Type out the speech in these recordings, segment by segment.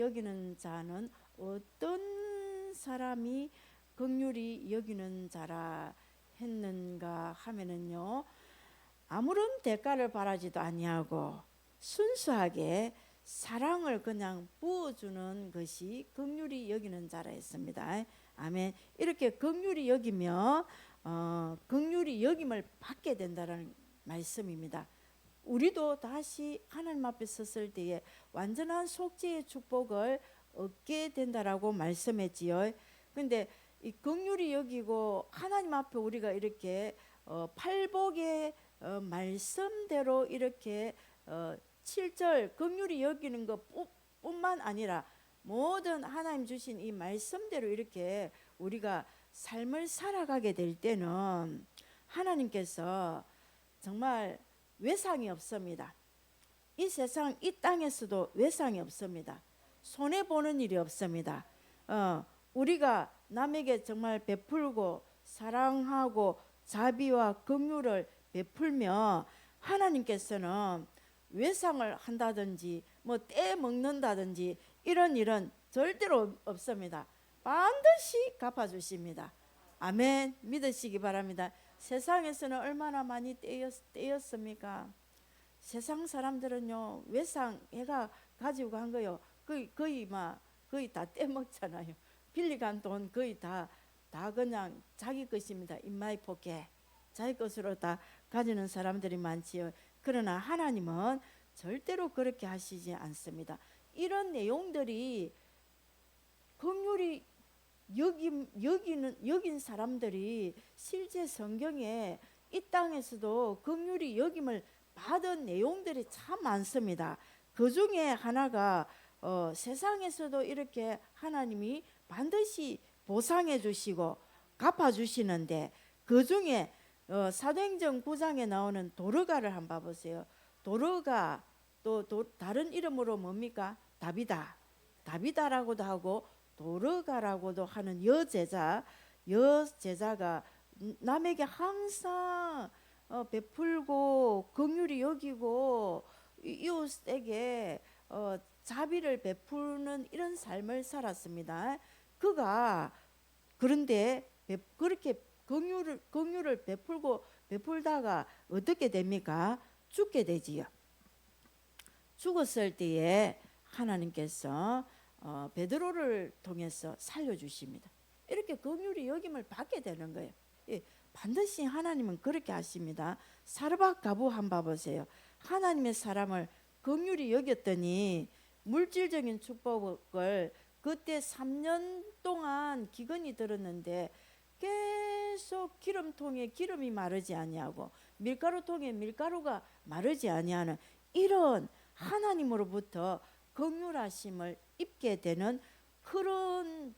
여기는 자는 어떤 사람이 긍휼히 여기는 자라 했는가 하면은요, 아무런 대가를 바라지도 아니하고 순수하게 사랑을 그냥 부어주는 것이 긍휼히 여기는 자라 했습니다. 아멘. 이렇게 긍휼히 여기며 긍휼히 여김을 받게 된다는 말씀입니다. 우리도 다시 하나님 앞에 섰을 때에 완전한 속죄의 축복을 얻게 된다라고 말씀했지요. 근데 이 긍휼히 여기고 하나님 앞에 우리가 이렇게 팔복의 말씀대로 이렇게 7절 긍휼히 여기는 것뿐만 아니라 모든 하나님 주신 이 말씀대로 이렇게 우리가 삶을 살아가게 될 때는 하나님께서 정말 외상이 없습니다. 이 세상 이 땅에서도 외상이 없습니다. 손해 보는 일이 없습니다. 우리가 남에게 정말 베풀고 사랑하고 자비와 긍휼을 베풀며 하나님께서는 외상을 한다든지 뭐 떼먹는다든지 이런 일은 절대로 없습니다. 반드시 갚아주십니다. 아멘. 믿으시기 바랍니다. 세상에서는 얼마나 많이 떼었습니까? 세상 사람들은요, 외상 애가 가지고 간 거요, 거의 다 떼먹잖아요. 빌리간 돈 거의 다 그냥 자기 것입니다. 인마이 포켓, 자기 것으로 다 가지는 사람들이 많지요. 그러나 하나님은 절대로 그렇게 하시지 않습니다. 이런 내용들이 긍휼히 여긴 사람들이 실제 성경에 이 땅에서도 긍휼히 여김을 받은 내용들이 참 많습니다. 그 중에 하나가 세상에서도 이렇게 하나님이 반드시 보상해 주시고 갚아 주시는데, 그 중에 사도행전 9장에 나오는 도르가를 한번 봐보세요. 도르가 또 다른 이름으로 뭡니까? 다비다라고도 하고 도르가라고도 하는 여제자가 남에게 항상 베풀고 긍휼히 여기고 이웃에게 자비를 베푸는 이런 삶을 살았습니다. 그가 그런데 그렇게 긍휼을 베풀다가 어떻게 됩니까? 죽게 되지요. 죽었을 때에 하나님께서 베드로를 통해서 살려주십니다. 이렇게 긍휼히 여김을 받게 되는 거예요. 예, 반드시 하나님은 그렇게 하십니다. 사르밧 가부 한번 봐보세요. 하나님의 사람을 긍휼히 여겼더니 물질적인 축복을 그때 3년 동안 기근이 들었는데 계속 기름통에 기름이 마르지 아니하고 밀가루통에 밀가루가 마르지 아니하는 이런 하나님으로부터 긍휼하심을 입게 되는 그런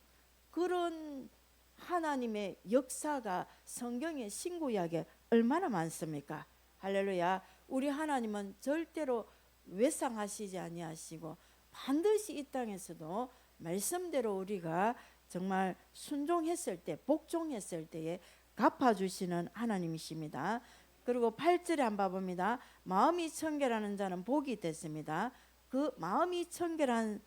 하나님의 역사가 성경의 신구약에 얼마나 많습니까? 할렐루야. 우리 하나님은 절대로 외상하시지 아니하시고 반드시 이 땅에서도 말씀대로 우리가 정말 순종했을 때, 복종했을 때에 갚아주시는 하나님이십니다. 그리고 8절에 한번 봅니다. 마음이 청결하는 자는 복이 있겠습니다. 그 마음이 청결한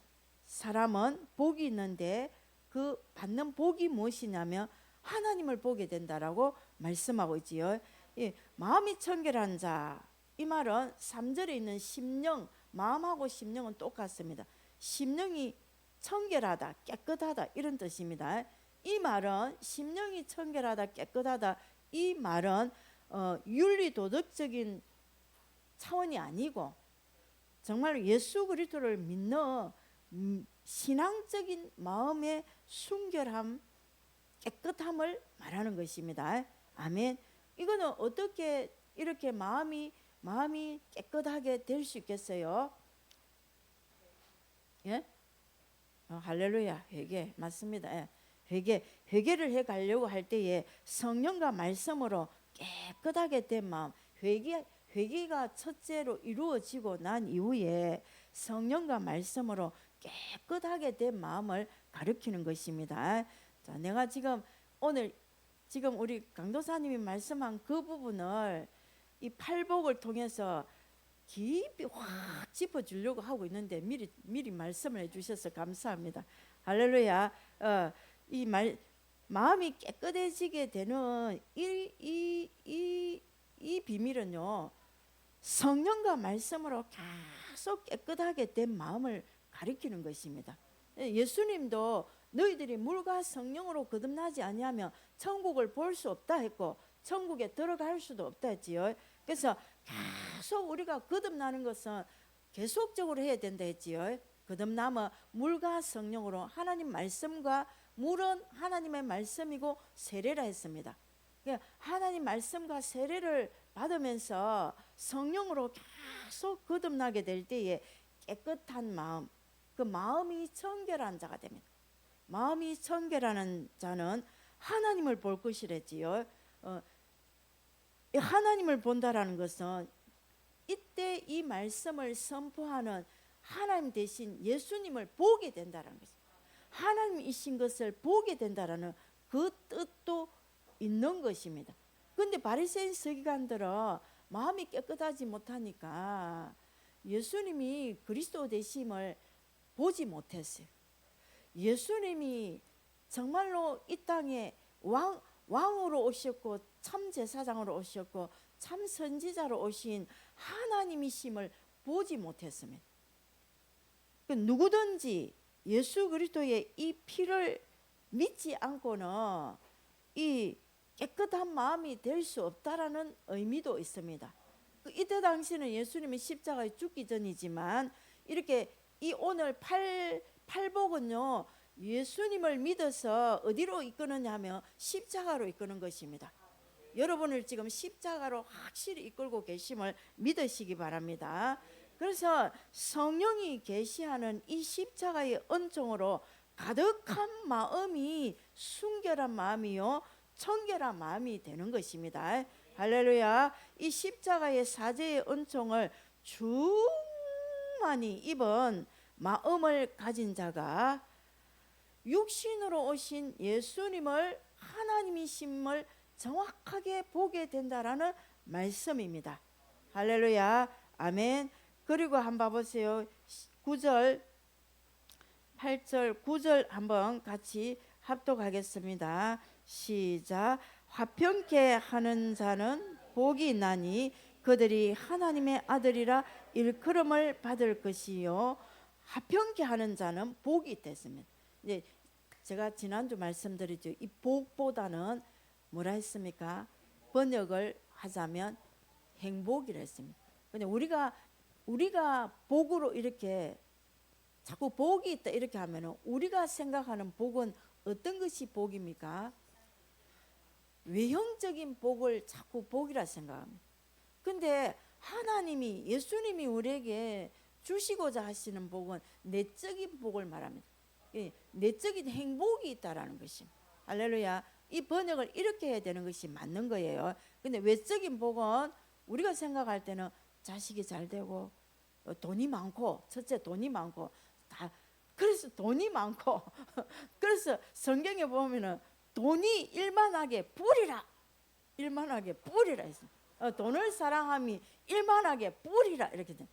사람은 복이 있는데 그 받는 복이 무엇이냐면 하나님을 보게 된다라고 말씀하고 있지요. 예, 마음이 청결한 자, 이 말은 3절에 있는 심령, 마음하고 심령은 똑같습니다. 심령이 청결하다, 깨끗하다 이런 뜻입니다. 이 말은 심령이 청결하다, 깨끗하다 이 말은 윤리 도덕적인 차원이 아니고 정말 예수 그리스도를 믿는 신앙적인 마음의 순결함, 깨끗함을 말하는 것입니다. 아멘. 이거는 어떻게 이렇게 마음이 깨끗하게 될 수 있겠어요? 예? 할렐루야. 회개 맞습니다. 예. 회개를 해 가려고 할 때에 성령과 말씀으로 깨끗하게 된 마음, 회개가 첫째로 이루어지고 난 이후에 성령과 말씀으로 깨끗하게 된 마음을 가리키는 것입니다. 자, 내가 오늘 우리 강도사님이 말씀한 그 부분을 이 팔복을 통해서 깊이 확 짚어주려고 하고 있는데 미리 말씀을 해주셔서 감사합니다. 할렐루야. 이 마음이 깨끗해지게 되는 이 비밀은요, 성령과 말씀으로 계속 깨끗하게 된 마음을 가리키는 것입니다. 예수님도 너희들이 물과 성령으로 거듭나지 아니하면 천국을 볼 수 없다 했고 천국에 들어갈 수도 없다 했지요. 그래서 계속 우리가 거듭나는 것은 계속적으로 해야 된다 했지요. 거듭남은 물과 성령으로, 하나님 말씀과 물은 하나님의 말씀이고 세례라 했습니다. 하나님 말씀과 세례를 받으면서 성령으로 계속 거듭나게 될 때에 깨끗한 마음, 그 마음이 청결한 자가 됩니다. 마음이 청결하는 자는 하나님을 볼 것이랬지요. 하나님을 본다라는 것은 이때 이 말씀을 선포하는 하나님 대신 예수님을 보게 된다는 것입니다. 하나님이신 것을 보게 된다라는 그 뜻도 있는 것입니다. 그런데 바리새인 서기관들은 마음이 깨끗하지 못하니까 예수님이 그리스도 되심을 보지 못했어요. 예수님이 정말로 이 땅에 왕으로 오셨고 참 제사장으로 오셨고 참 선지자로 오신 하나님이심을 보지 못했습니다. 누구든지 예수 그리스도의 이 피를 믿지 않고는 이 깨끗한 마음이 될 수 없다라는 의미도 있습니다. 이때 당시는 예수님이 십자가에 죽기 전이지만 이렇게 이 오늘 팔복은요, 예수님을 믿어서 어디로 이끄느냐 하면 십자가로 이끄는 것입니다. 여러분을 지금 십자가로 확실히 이끌고 계심을 믿으시기 바랍니다. 그래서 성령이 계시하는 이 십자가의 은총으로 가득한 마음이 순결한 마음이요 청결한 마음이 되는 것입니다. 할렐루야. 이 십자가의 사제의 은총을 충만히 입은 마음을 가진 자가 육신으로 오신 예수님을 하나님이심을 정확하게 보게 된다라는 말씀입니다. 할렐루야. 아멘. 그리고 한번 봐보세요. 9절 8절 9절 한번 같이 합독하겠습니다. 시작. 화평케 하는 자는 복이 있나니 그들이 하나님의 아들이라 일컬음을 받을 것이요. 화평케 하는 자는 복이 있댔습니다. 이제 제가 지난주 말씀드렸죠. 이 복보다는 뭐라 했습니까? 번역을 하자면 행복이라 했습니다. 근데 우리가 복으로 이렇게 자꾸 복이 있다 이렇게 하면은 우리가 생각하는 복은 어떤 것이 복입니까? 외형적인 복을 자꾸 복이라 생각합니다. 근데 하나님이 예수님이 우리에게 주시고자 하시는 복은 내적인 복을 말합니다. 내적인 행복이 있다라는 것입니다. 할렐루야. 이 번역을 이렇게 해야 되는 것이 맞는 거예요. 근데 외적인 복은 우리가 생각할 때는 자식이 잘 되고 돈이 많고, 첫째 돈이 많고, 다 그래서 돈이 많고 그래서 성경에 보면은 돈이 일만하게 뿌리라 했습니다. 돈을 사랑함이 일만하게 뿌리라 이렇게 돼.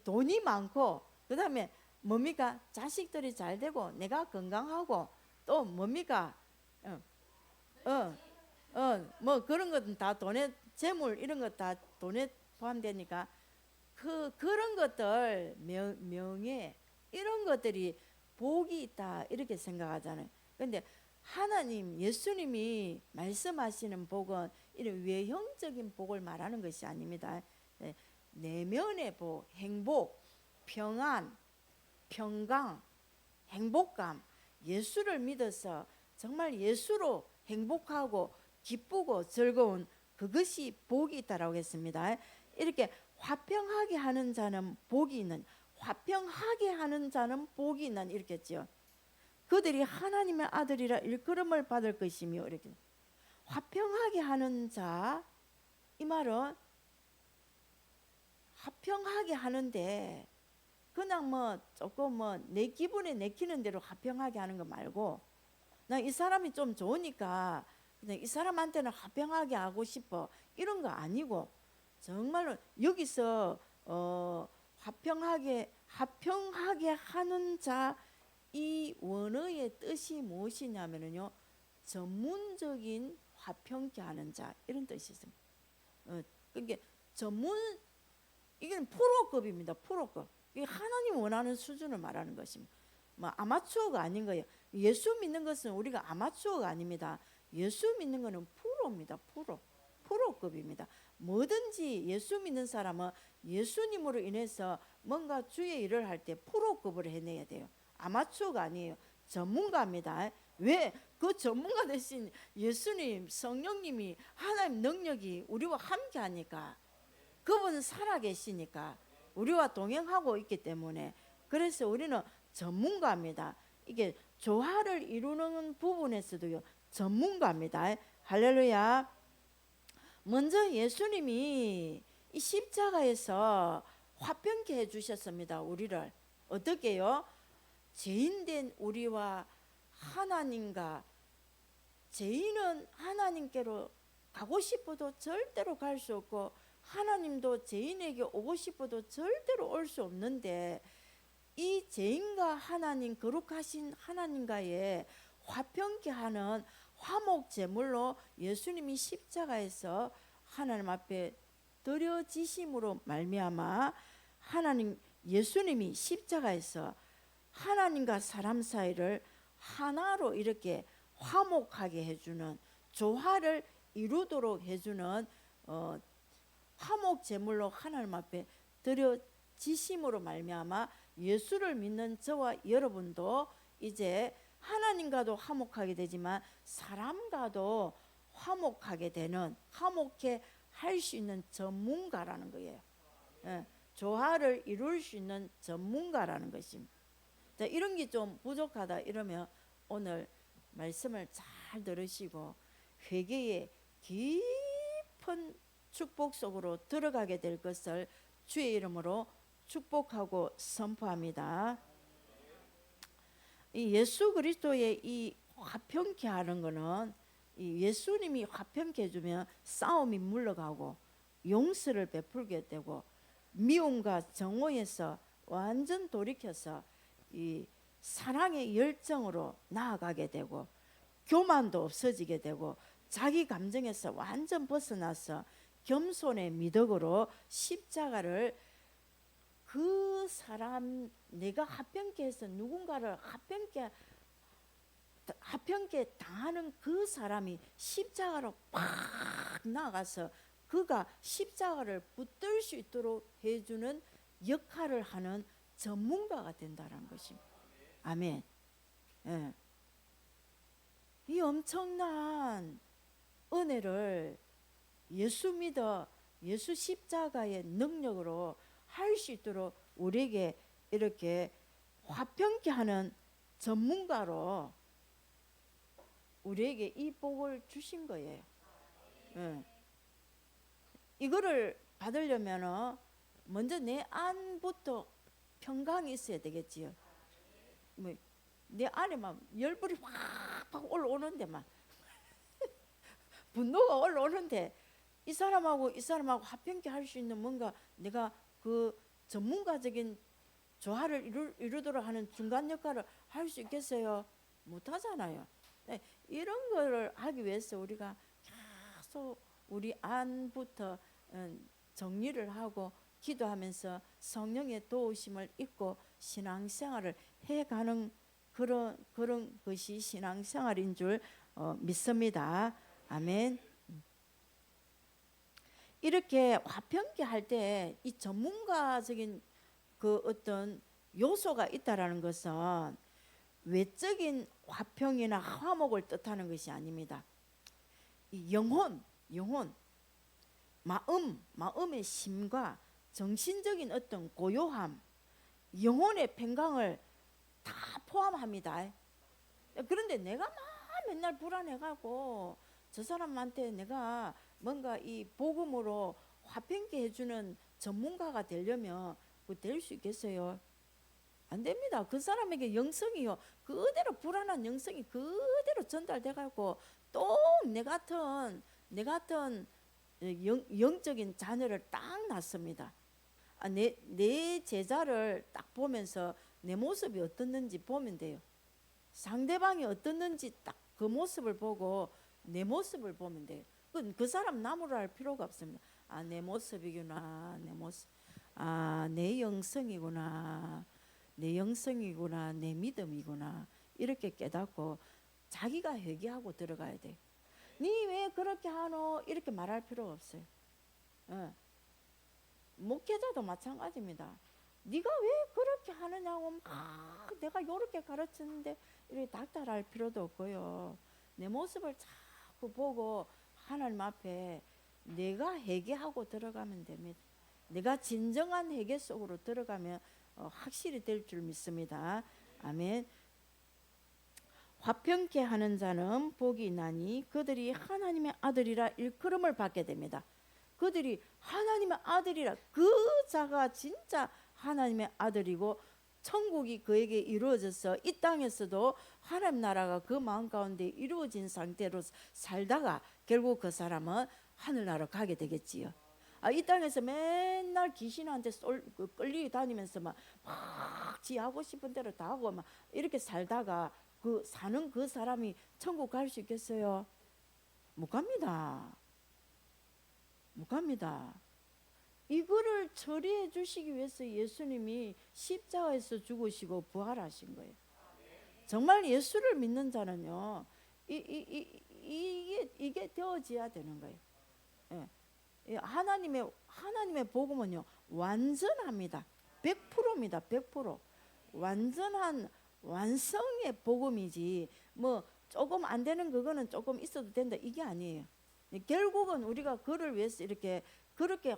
돈이 많고 그 다음에 뭡니까? 자식들이 잘 되고 내가 건강하고 또 뭡니까? 뭐 그런 것은 다 돈에 재물 이런 것 다 돈에 포함되니까 그런 것들 명예 이런 것들이 복이 있다 이렇게 생각하잖아요. 그런데 하나님 예수님이 말씀하시는 복은 이런 외형적인 복을 말하는 것이 아닙니다. 내면의 복, 행복, 평안, 평강, 행복감, 예수를 믿어서 정말 예수로 행복하고 기쁘고 즐거운 그것이 복이 있다라고 했습니다. 이렇게 화평하게 하는 자는 복이 있는, 화평하게 하는 자는 복이 있는 이렇게 했죠. 그들이 하나님의 아들이라 일컬음을 받을 것이며 이렇게 화평하게 하는 자, 이 말은 화평하게 하는데 그냥 뭐 조금 뭐 내 기분에 내키는 대로 화평하게 하는 거 말고 나 이 사람이 좀 좋으니까 그냥 이 사람한테는 화평하게 하고 싶어 이런 거 아니고 정말로 여기서 화평하게 하는 자, 이 원어의 뜻이 무엇이냐면요, 전문적인 화평케 하는 자, 이런 뜻이 있습니다. 그게 이게 프로급입니다. 프로급. 이게 하나님 원하는 수준을 말하는 것입니다. 뭐 아마추어가 아닌 거예요. 예수 믿는 것은 우리가 아마추어가 아닙니다. 예수 믿는 것은 프로입니다. 프로급입니다. 뭐든지 예수 믿는 사람은 예수님으로 인해서 뭔가 주의 일을 할 때 프로급을 해내야 돼요. 아마추어가 아니에요. 전문가입니다. 왜? 그 전문가 대신 예수님, 성령님이, 하나님 능력이 우리와 함께 하니까, 그분은 살아계시니까 우리와 동행하고 있기 때문에, 그래서 우리는 전문가입니다. 이게 조화를 이루는 부분에서도요, 전문가입니다. 할렐루야. 먼저 예수님이 이 십자가에서 화평케 해주셨습니다. 우리를 어떻게요? 죄인된 우리와 하나님과, 죄인은 하나님께로 가고 싶어도 절대로 갈 수 없고, 하나님도 죄인에게 오고 싶어도 절대로 올 수 없는데, 이 죄인과 하나님, 거룩하신 하나님과의 화평케 하는 화목 제물로 예수님이 십자가에서 하나님 앞에 드려지심으로 말미암아, 하나님, 예수님이 십자가에서 하나님과 사람 사이를 하나로 이렇게 화목하게 해주는, 조화를 이루도록 해주는 화목 제물로 하나님 앞에 드려지심으로 말미암아 예수를 믿는 저와 여러분도 이제 하나님과도 화목하게 되지만 사람과도 화목하게 되는, 화목해 할 수 있는 전문가라는 거예요. 조화를 이룰 수 있는 전문가라는 것입니다. 자, 이런 게 좀 부족하다 이러면 오늘 말씀을 잘 들으시고 회개의 깊은 축복 속으로 들어가게 될 것을 주의 이름으로 축복하고 선포합니다. 이 예수 그리스도의 이 화평케 하는 것은, 이 예수님이 화평케 해주면 싸움이 물러가고 용서를 베풀게 되고 미움과 정오에서 완전 돌이켜서 이 사랑의 열정으로 나아가게 되고, 교만도 없어지게 되고, 자기 감정에서 완전 벗어나서 겸손의 미덕으로 십자가를, 그 사람, 내가 화평케 해서 누군가를 화평케 당하는 그 사람이 십자가로 팍 나가서 그가 십자가를 붙들 수 있도록 해주는 역할을 하는 전문가가 된다는 것입니다. 아멘. 예. 이 엄청난 은혜를 예수 믿어, 예수 십자가의 능력으로 할 수 있도록 우리에게 이렇게 화평케 하는 전문가로 우리에게 이 복을 주신 거예요. 이거를 받으려면 먼저 내 안부터 평강이 있어야 되겠지요. 뭐 내 안에 막 열불이 확 올라오는데 막 분노가 올라오는데, 이 사람하고 화평케 할 수 있는 뭔가 내가 그 전문가적인 조화를 이루도록 하는 중간 역할을 할 수 있겠어요? 못하잖아요. 이런 거를 하기 위해서 우리가 계속 우리 안부터 정리를 하고 기도하면서 성령의 도우심을 입고 신앙생활을 해가는 그런 것이 신앙생활인 줄 믿습니다. 아멘. 이렇게 화평케 할 때 이 전문가적인 그 어떤 요소가 있다라는 것은 외적인 화평이나 화목을 뜻하는 것이 아닙니다. 이 영혼, 마음의 심과 정신적인 어떤 고요함, 영혼의 평강을 다 포함합니다. 그런데 내가 맨날 불안해가고 저 사람한테 내가 뭔가 이 복음으로 화평케 해주는 전문가가 되려면 될 수 있겠어요? 안 됩니다. 그 사람에게 영성이요, 그대로 불안한 영성이 그대로 전달돼가고 또 내 같은 영적인 자녀를 딱 낳습니다. 내 제자를 딱 보면서 내 모습이 어떻는지 보면 돼요. 상대방이 어떻는지 딱 그 모습을 보고 내 모습을 보면 돼요. 그 사람 나무를 할 필요가 없습니다. 내 모습이구나, 내 모습. 내 영성이구나, 내 영성이구나, 내 믿음이구나. 이렇게 깨닫고 자기가 회개하고 들어가야 돼. 니 왜 그렇게 하노? 이렇게 말할 필요가 없어요. 목회자도 마찬가지입니다. 네가 왜 그렇게 하느냐고 막 내가 이렇게 가르쳤는데 이렇게 닥달할 필요도 없고요. 내 모습을 자꾸 보고 하나님 앞에 내가 회개하고 들어가면 됩니다. 내가 진정한 회개 속으로 들어가면 확실히 될 줄 믿습니다. 아멘. 화평케 하는 자는 복이 있나니 그들이 하나님의 아들이라 일컬음을 받게 됩니다. 그들이 하나님의 아들이라, 그 자가 진짜 하나님의 아들이고 천국이 그에게 이루어져서 이 땅에서도 하나님 나라가 그 마음 가운데 이루어진 상태로 살다가 결국 그 사람은 하늘나라로 가게 되겠지요. 이 땅에서 맨날 귀신한테 끌리 다니면서 막 지 하고 싶은 대로 다 하고 막 이렇게 살다가 사는 그 사람이 천국 갈 수 있겠어요? 못 갑니다. 못 갑니다. 이거를 처리해 주시기 위해서 예수님이 십자가에서 죽으시고 부활하신 거예요. 정말 예수를 믿는 자는요, 이게 되어져야 되는 거예요. 하나님의 복음은요 완전합니다. 100%입니다. 100%. 완전한 완성의 복음이지 뭐 조금 안 되는 그거는 조금 있어도 된다 이게 아니에요. 결국은 우리가 그를 위해서 이렇게 그렇게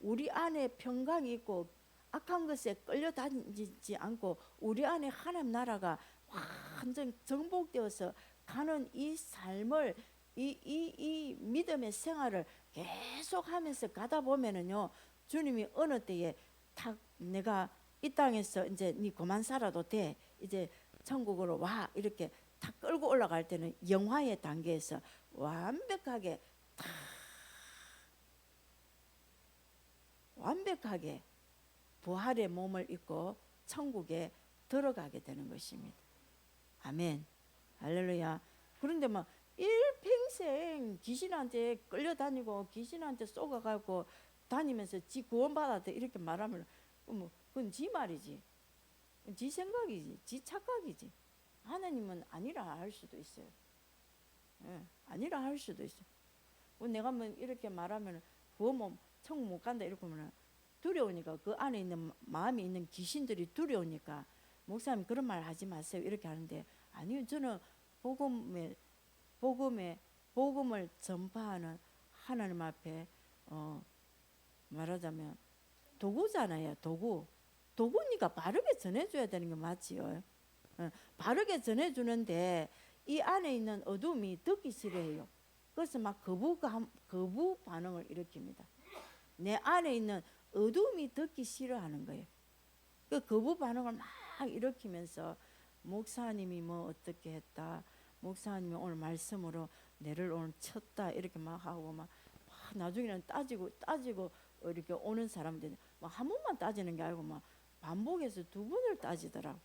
우리 안에 평강이 있고 악한 것에 끌려다니지 않고 우리 안에 하나님 나라가 완전 정복되어서 가는 이 삶을 이 믿음의 생활을 계속 하면서 가다 보면은요, 주님이 어느 때에 탁 내가 이 땅에서 이제 니 그만 살아도 돼, 이제 천국으로 와, 이렇게 탁 끌고 올라갈 때는 영화의 단계에서 완벽하게 부활의 몸을 입고 천국에 들어가게 되는 것입니다. 아멘. 할렐루야. 그런데 막 일평생 귀신한테 끌려다니고 귀신한테 쏘가가고 다니면서 지 구원받았다 이렇게 말하면 그건 지 말이지, 지 생각이지, 지 착각이지. 하나님은 아니라 할 수도 있어요. 아니라 할 수도 있어요. 내가 뭐 이렇게 말하면 구원 천국 못 간다 이렇게 하면 두려우니까, 그 안에 있는 마음에 있는 귀신들이 두려우니까 목사님 그런 말 하지 마세요 이렇게 하는데, 아니요, 저는 복음을 전파하는 하나님 앞에 말하자면 도구잖아요. 도구니까 바르게 전해줘야 되는 게 맞지요. 바르게 전해주는데 이 안에 있는 어둠이 듣기 싫어해요. 그래서 막 거부 반응을 일으킵니다. 내 안에 있는 어둠이 듣기 싫어하는 거예요. 그 거부 반응을 막 일으키면서 목사님이 뭐 어떻게 했다, 목사님이 오늘 말씀으로 내를 오늘 쳤다 이렇게 막 하고 막 나중에는 따지고 이렇게 오는 사람들이 막 한 번만 따지는 게 아니고 막 반복해서 2번을 따지더라고.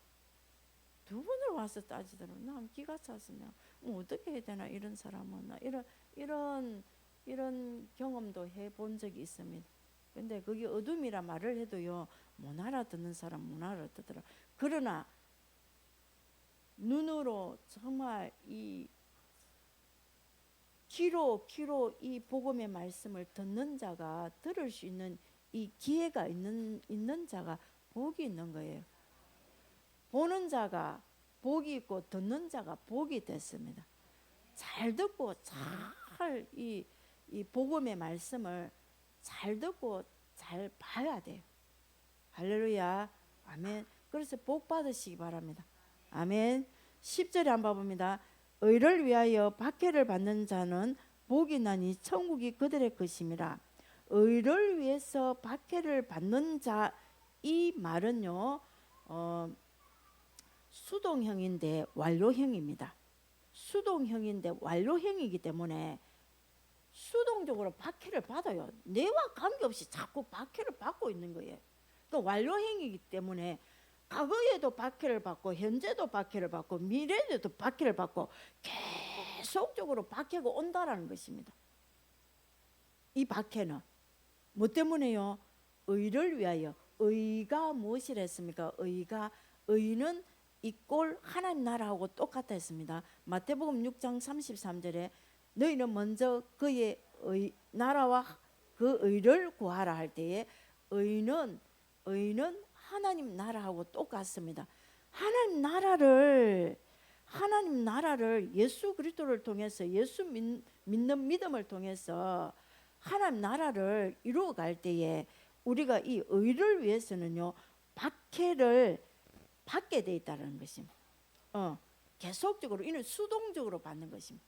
2번을 와서 따지더라고. 난 기가 차서 뭐 어떻게 해야 되나, 이런 사람은 나 이런 경험도 해본 적이 있습니다. 근데 그게 어둠이라 말을 해도요 못 알아듣는 사람 못 알아듣더라. 그러나 눈으로 정말 이 귀로 이 복음의 말씀을 듣는 자가, 들을 수 있는 이 기회가 있는 자가 복이 있는 거예요. 보는 자가 복이 있고 듣는 자가 복이 됐습니다. 잘 듣고 잘 이 복음의 말씀을 잘 듣고 잘 봐야 돼요. 할렐루야. 아멘. 그래서 복 받으시기 바랍니다. 아멘. 10절에 한번 봅니다. 의를 위하여 박해를 받는 자는 복이 나니 천국이 그들의 것임이라. 의를 위해서 박해를 받는 자, 이 말은요 수동형인데 완료형입니다. 수동형인데 완료형이기 때문에 수동적으로 박해를 받아요. 내와 관계없이 자꾸 박해를 받고 있는 거예요. 그 완료행위이기 때문에 과거에도 박해를 받고 현재도 박해를 받고 미래에도 박해를 받고 계속적으로 박해가 온다라는 것입니다. 이 박해는 뭐 때문에요? 의를 위하여. 의가 무엇이라 했습니까? 의는 이 꼴 하나님 나라하고 똑같다 했습니다. 마태복음 6장 33절에 너희는 먼저 그의 나라와 그 의를 구하라 할 때에 의는 하나님 나라하고 똑같습니다. 하나님 나라를 예수 그리스도를 통해서 예수 믿는 믿음을 통해서 하나님 나라를 이루어갈 때에 우리가 이 의를 위해서는요 박해를 받게 돼 있다는 것입니다. 계속적으로 이는 수동적으로 받는 것입니다.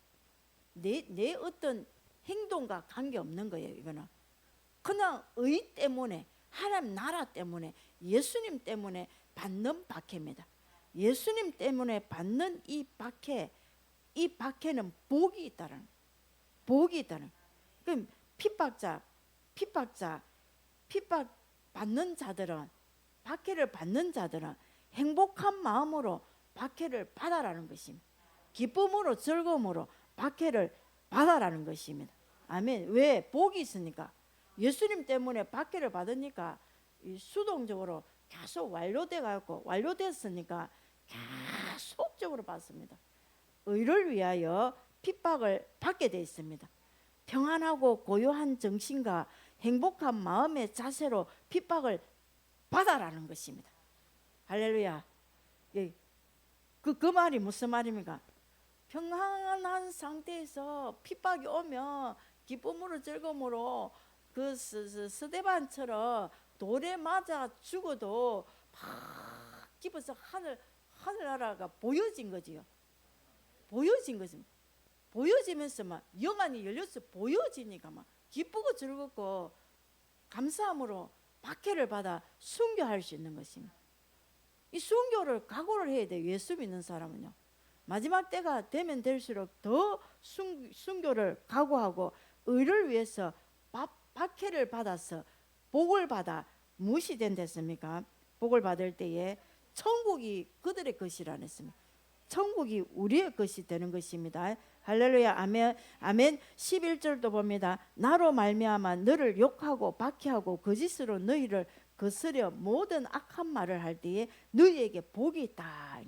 내 어떤 행동과 관계없는 거예요. 이거는 그냥 의 때문에 하나님 나라 때문에 예수님 때문에 받는 박해입니다. 예수님 때문에 받는 이 박해는 복이 있다는 그럼 핍박 받는 자들은 박해를 받는 자들은 행복한 마음으로 박해를 받아라는 것입니다. 기쁨으로 즐거움으로 박해를 받아라는 것입니다. 아멘. 왜? 복이 있으니까. 예수님 때문에 박해를 받으니까 수동적으로 계속 완료됐으니까 계속적으로 받습니다. 의를 위하여 핍박을 받게 되어 있습니다. 평안하고 고요한 정신과 행복한 마음의 자세로 핍박을 받아라는 것입니다. 할렐루야. 그 말이 무슨 말입니까? 평안한 상태에서 핍박이 오면 기쁨으로 즐거움으로 그 스데반처럼 돌에 맞아 죽어도 막 기뻐서 하늘나라가 보여진 거지요. 보여진 거지. 보여지면서 막 영안이 열려서 보여지니까 막 기쁘고 즐겁고 감사함으로 박해를 받아 순교할 수 있는 것입니다. 이 순교를 각오를 해야 돼요. 예수 믿는 사람은요. 마지막 때가 되면 될수록 더 순교를 각오하고 의를 위해서 박해를 받아서 복을 받아 무엇이 된댔습니까? 복을 받을 때에 천국이 그들의 것이라 했습니다. 천국이 우리의 것이 되는 것입니다. 할렐루야. 아멘. 아멘. 11절도 봅니다. 나로 말미암아 너를 욕하고 박해하고 거짓으로 너희를 거스려 모든 악한 말을 할 때에 너희에게 복이 있다.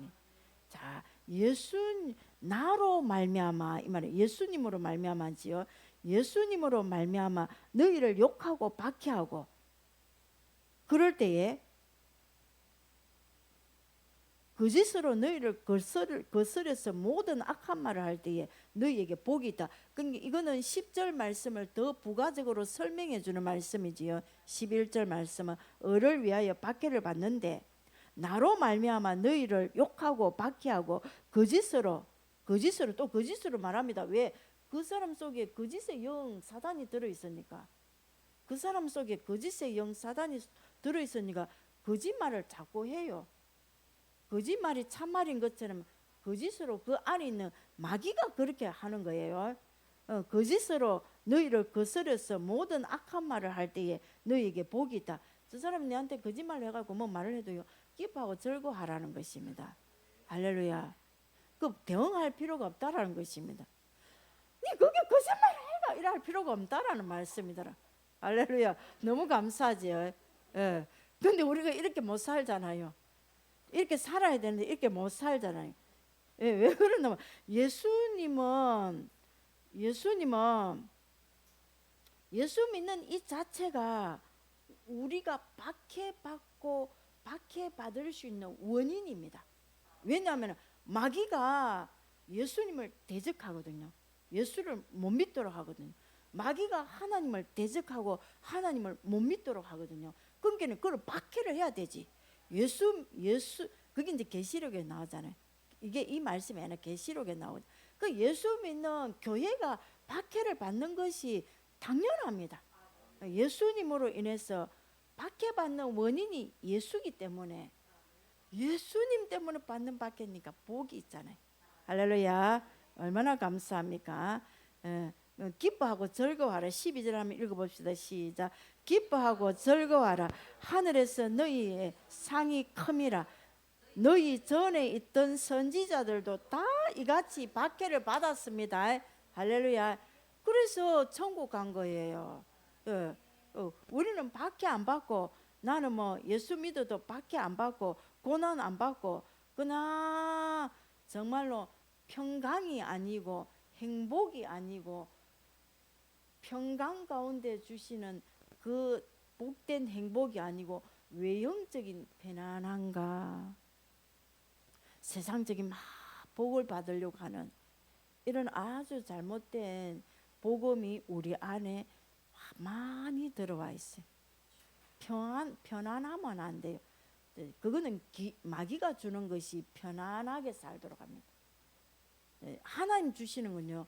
자, 나로 말미암아 이 말은 예수님으로 말미암아지요. 예수님으로 말미암아 너희를 욕하고 박해하고 그럴 때에 거짓으로 너희를 거스려서 모든 악한 말을 할 때에 너희에게 복이 있다. 그러니까 이거는 10절 말씀을 더 부가적으로 설명해 주는 말씀이지요. 11절 말씀은 의를 위하여 박해를 받는데 나로 말미암아 너희를 욕하고 박해하고 거짓으로 또 거짓으로 말합니다. 왜? 그 사람 속에 거짓의 영 사단이 들어있으니까. 그 사람 속에 거짓의 영 사단이 들어있으니까 거짓말을 자꾸 해요. 거짓말이 참말인 것처럼 거짓으로 그 안에 있는 마귀가 그렇게 하는 거예요. 거짓으로 너희를 거스려서 모든 악한 말을 할 때에 너희에게 복이 있다. 저 사람 내한테 거짓말 해가지고 뭐 말을 해도요 기뻐하고 즐거워하라는 것입니다. 할렐루야. 그 대응할 필요가 없다라는 것입니다. 네 그게 거짓말 해가 이럴 필요가 없다라는 말씀이더라. 할렐루야. 너무 감사하지요. 예. 근데 우리가 이렇게 못 살잖아요. 이렇게 살아야 되는데 이렇게 못 살잖아요. 예, 왜 그러냐면 예수님은 예수 믿는 이 자체가 우리가 박해받을 수 있는 원인입니다. 왜냐하면 마귀가 예수님을 대적하거든요. 예수를 못 믿도록 하거든요. 마귀가 하나님을 대적하고 하나님을 못 믿도록 하거든요. 그러니까 그걸 박해를 해야 되지. 예수 그게 이제 계시록에 나오잖아요. 이게 이 말씀이 아니라 계시록에 나오죠. 그 예수 믿는 교회가 박해를 받는 것이 당연합니다. 예수님으로 인해서 박해받는 원인이 예수기 때문에 예수님 때문에 받는 박해니까 복이 있잖아요. 할렐루야. 얼마나 감사합니까? 기뻐하고 즐거워하라. 12절 한번 읽어봅시다. 시작. 기뻐하고 즐거워하라. 하늘에서 너희의 상이 큼이라. 너희 전에 있던 선지자들도 다 이같이 박해를 받았습니다. 할렐루야. 그래서 천국 간 거예요. 우리는 박해 안 받고, 나는 뭐 예수 믿어도 박해 안 받고 고난 안 받고 그냥 정말로 평강이 아니고 행복이 아니고 평강 가운데 주시는 그 복된 행복이 아니고 외형적인 편안함과 세상적인 막 복을 받으려고 하는 이런 아주 잘못된 복음이 우리 안에 많이 들어와 있어요. 편안하면 안 돼요. 그거는 마귀가 주는 것이 편안하게 살도록 합니다. 하나님 주시는 건요,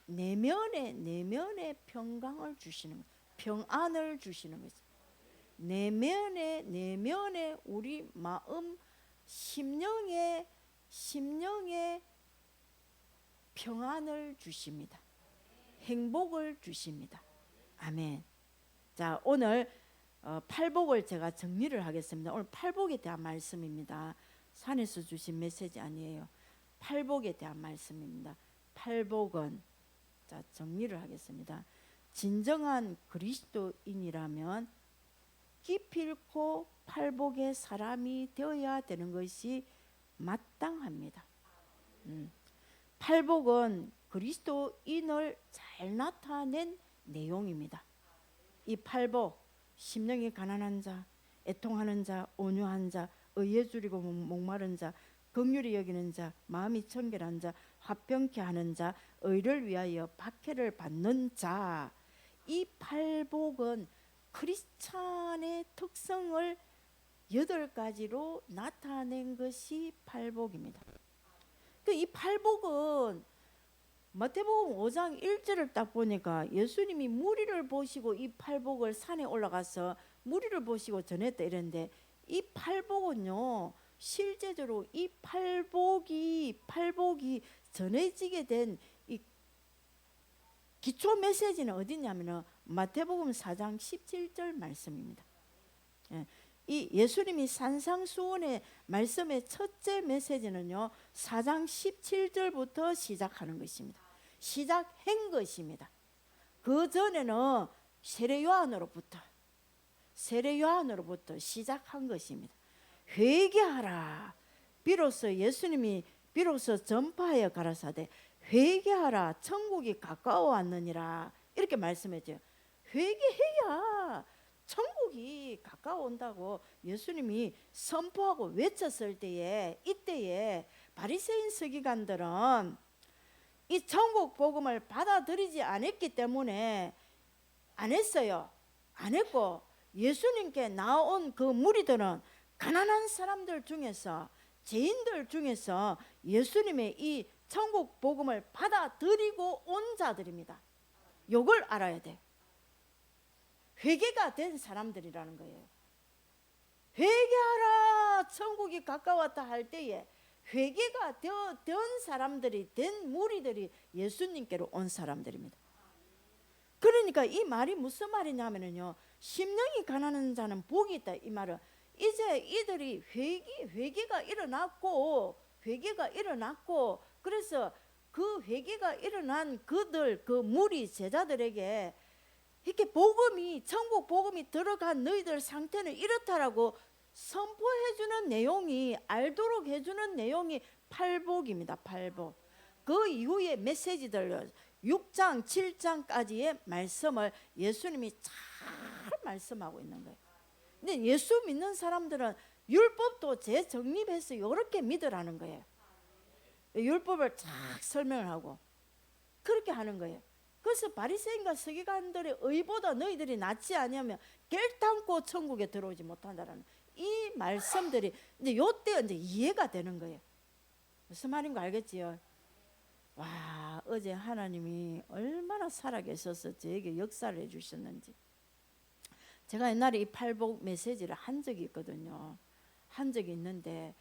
내면에 평강을 주시는 거예요. 평안을 주시는 거죠. 내면에 우리 마음 심령에 평안을 주십니다. 행복을 주십니다. 아멘. 자, 오늘 팔복을 제가 정리를 하겠습니다. 오늘 팔복에 대한 말씀입니다. 산에서 주신 메시지 아니에요. 팔복에 대한 말씀입니다. 팔복은, 자, 정리를 하겠습니다. 진정한 그리스도인이라면 기필코 팔복의 사람이 되어야 되는 것이 마땅합니다. 팔복은 그리스도인을 잘 나타낸 내용입니다. 이 팔복, 심령이 가난한 자, 애통하는 자, 온유한 자, 의에 줄이고 목마른 자, 긍휼히 여기는 자, 마음이 청결한 자, 화평케 하는 자, 의를 위하여 박해를 받는 자, 이 팔복은 크리스찬의 특성을 8가지로 나타낸 것이 팔복입니다. 이 팔복은 마태복음 5장 1절을 딱 보니까 예수님이 무리를 보시고 이 팔복을 산에 올라가서 무리를 보시고 전했다 이랬는데, 이 팔복은요, 실제적으로 이 팔복이 전해지게 된 이 기초 메시지는 어디냐면은 마태복음 4장 17절 말씀입니다. 이 예수님이 산상수훈의 말씀의 첫째 메시지는요, 4장 17절부터 시작하는 것입니다. 시작한 것입니다. 그 전에는 세례요한으로부터 시작한 것입니다. 회개하라. 예수님이 비로소 전파하여 가라사대 회개하라, 천국이 가까워 왔느니라, 이렇게 말씀했죠. 회개해야 천국이 가까워 온다고 예수님이 선포하고 외쳤을 때에, 이때에 바리새인 서기관들은 이 천국 복음을 받아들이지 않았기 때문에 안 했어요. 안 했고, 예수님께 나온 그 무리들은 가난한 사람들 중에서, 죄인들 중에서 예수님의 이 천국 복음을 받아들이고 온 자들입니다. 이걸 알아야 돼요. 회개가 된 사람들이라는 거예요. 회개하라, 천국이 가까웠다 할 때에 회개가 된 사람들이, 된 무리들이 예수님께로 온 사람들입니다. 그러니까 이 말이 무슨 말이냐면요, 심령이 가난한 자는 복이 있다, 이 말은 이제 이들이 회개가 일어났고 그래서 그 회개가 일어난 그들, 그 무리 제자들에게 이렇게 천국 복음이 들어간 너희들 상태는 이렇다라고 선포해주는 내용이, 알도록 해주는 내용이 팔복입니다. 팔복. 그 이후에 메시지들 6장 7장까지의 말씀을 예수님이 잘 말씀하고 있는 거예요. 근데 예수 믿는 사람들은 율법도 재정립해서 이렇게 믿으라는 거예요. 율법을 쫙 설명을 하고 그렇게 하는 거예요. 그래서 바리새인과 서기관들의 의보다 너희들이 낫지 아니하면 결단코 천국에 들어오지 못한다라는 이 말씀들이 이제 요때 이제 이해가 되는 거예요. 무슨 말인 거 알겠지요? 와, 어제 하나님이 얼마나 살아계셔서 저에게 역사를 해주셨는지. 제가 옛날에 이 팔복 메시지를 한 적이 있거든요. 한 적이 있는데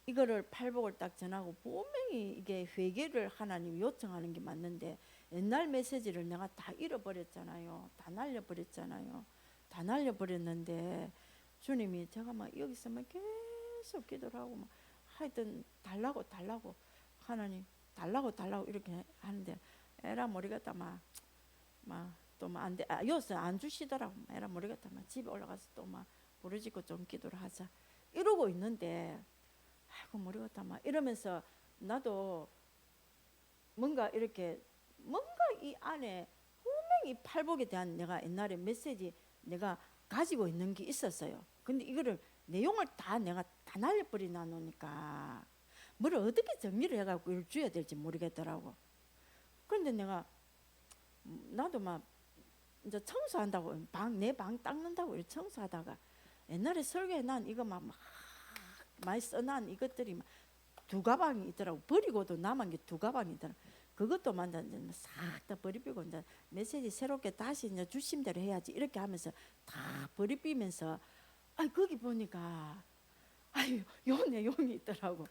이거를 팔복을 딱 전하고 분명히 이게 회개를 하나님 요청하는 게 맞는데 옛날 메시지를 내가 다 잃어버렸잖아요. 다 날려버렸잖아요. 다 날려버렸는데 주님이 제가 막 여기서 막 계속 기도를 하고 막 하여튼 달라고 하나님 달라고 이렇게 하는데 에라 모르겠다 막또막안돼 여기서 안 주시더라고. 에라 모르겠다 막 집에 올라가서 또 막 부르짖고 좀 기도를 하자 이러고 있는데 아이고 모르겠다 막 이러면서 나도 뭔가 이렇게 뭔가 이 안에 분명히 팔복에 대한 내가 옛날에 메시지 내가 가지고 있는 게 있었어요. 근데 이거를 내용을 다 내가 다 날려버리나 놓으니까 뭘 어떻게 정리를 해갖고 이걸 줘야 될지 모르겠더라고. 그런데 내가 나도 막 이제 청소한다고 내 방 닦는다고 이렇게 청소하다가 옛날에 설교에 난 이거 막 많이 써난 이것들이 막 두 가방이 있더라고. 버리고도 남은 게 두 가방이 있더라고. 그것도 싹 다 버리고 이제 메시지 새롭게 다시 이제 주심대로 해야지 이렇게 하면서 다 버리면서 거기 보니까 요 내용이 있더라고.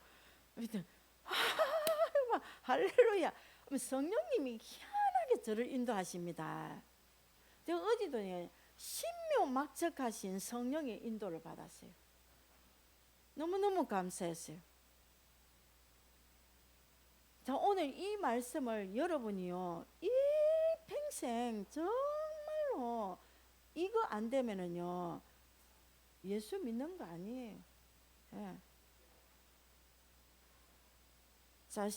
막 할렐루야. 성령님이 희한하게 저를 인도하십니다. 제가 어디도 신묘막측하신 성령의 인도를 받았어요. 너무너무 감사했어요. 자, 오늘 이 말씀을 여러분이요 이 평생 정말로 이거 안 되면은요 예수 믿는 거 아니에요. 예. 자,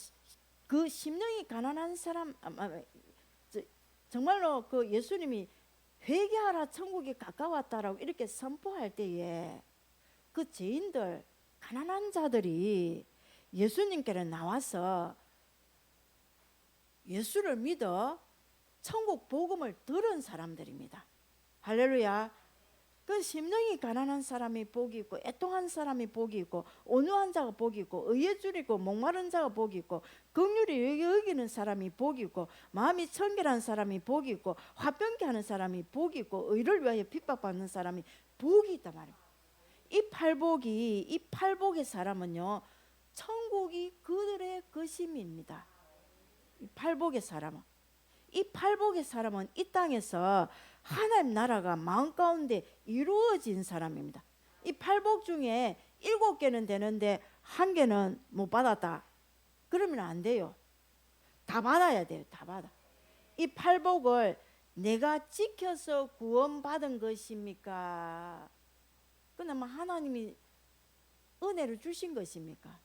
그 심령이 가난한 사람 정말로 그 예수님이 회개하라 천국이 가까웠다라고 이렇게 선포할 때에 그 죄인들 가난한 자들이 예수님께로 나와서 예수를 믿어 천국 복음을 들은 사람들입니다. 할렐루야. 그 심령이 가난한 사람이 복이 있고 애통한 사람이 복이 있고 온유한 자가 복이 있고 의에 줄이고 목마른 자가 복이 있고 긍휼히 여기는 사람이 복이 있고 마음이 청결한 사람이 복이 있고 화평케 하는 사람이 복이 있고 의를 위하여 핍박받는 사람이 복이 있단 말이에요. 이 팔복의 사람은요 천국이 그들의 것임입니다. 이 팔복의 사람은 이 땅에서 하나님 나라가 마음 가운데 이루어진 사람입니다. 이 팔복 중에 7개는 되는데 1개는 못 받았다. 그러면 안 돼요. 다 받아야 돼요. 다 받아. 이 팔복을 내가 지켜서 구원받은 것입니까? 그나마 하나님이 은혜를 주신 것입니까?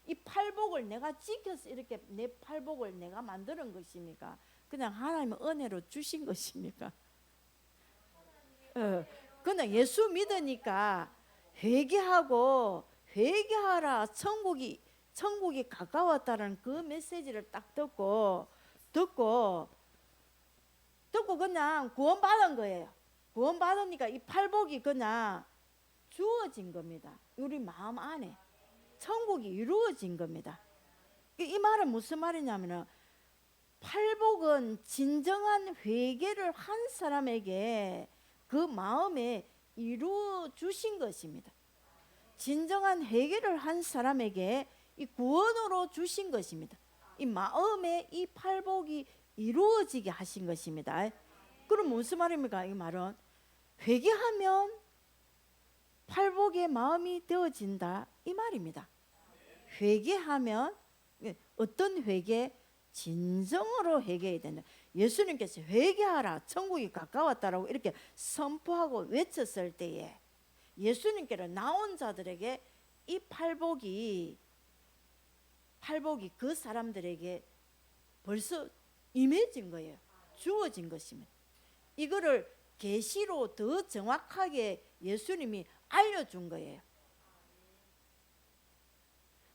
이 팔복을 내가 지켜서 이렇게 내 팔복을 내가 만드는 것입니까? 그냥 하나님의 은혜로 주신 것입니까? 그냥 예수 믿으니까 회개하라 천국이 가까웠다는 그 메시지를 딱 듣고 그냥 구원받은 거예요. 구원받으니까 이 팔복이 그냥 주어진 겁니다. 우리 마음 안에 천국이 이루어진 겁니다. 이 말은 무슨 말이냐면은 팔복은 진정한 회개를 한 사람에게 그 마음에 이루어 주신 것입니다. 진정한 회개를 한 사람에게 이 구원으로 주신 것입니다. 이 마음에 이 팔복이 이루어지게 하신 것입니다. 그럼 무슨 말입니까? 이 말은 회개하면 팔복의 마음이 되어진다 이 말입니다. 회개하면 어떤 회개? 진정으로 회개해야 된다. 예수님께서 회개하라 천국이 가까웠다라고 이렇게 선포하고 외쳤을 때에 예수님께로 나온 자들에게 이 팔복이 그 사람들에게 벌써 임해진 거예요. 주어진 것입니다. 이거를 계시로 더 정확하게 예수님이 알려준 거예요.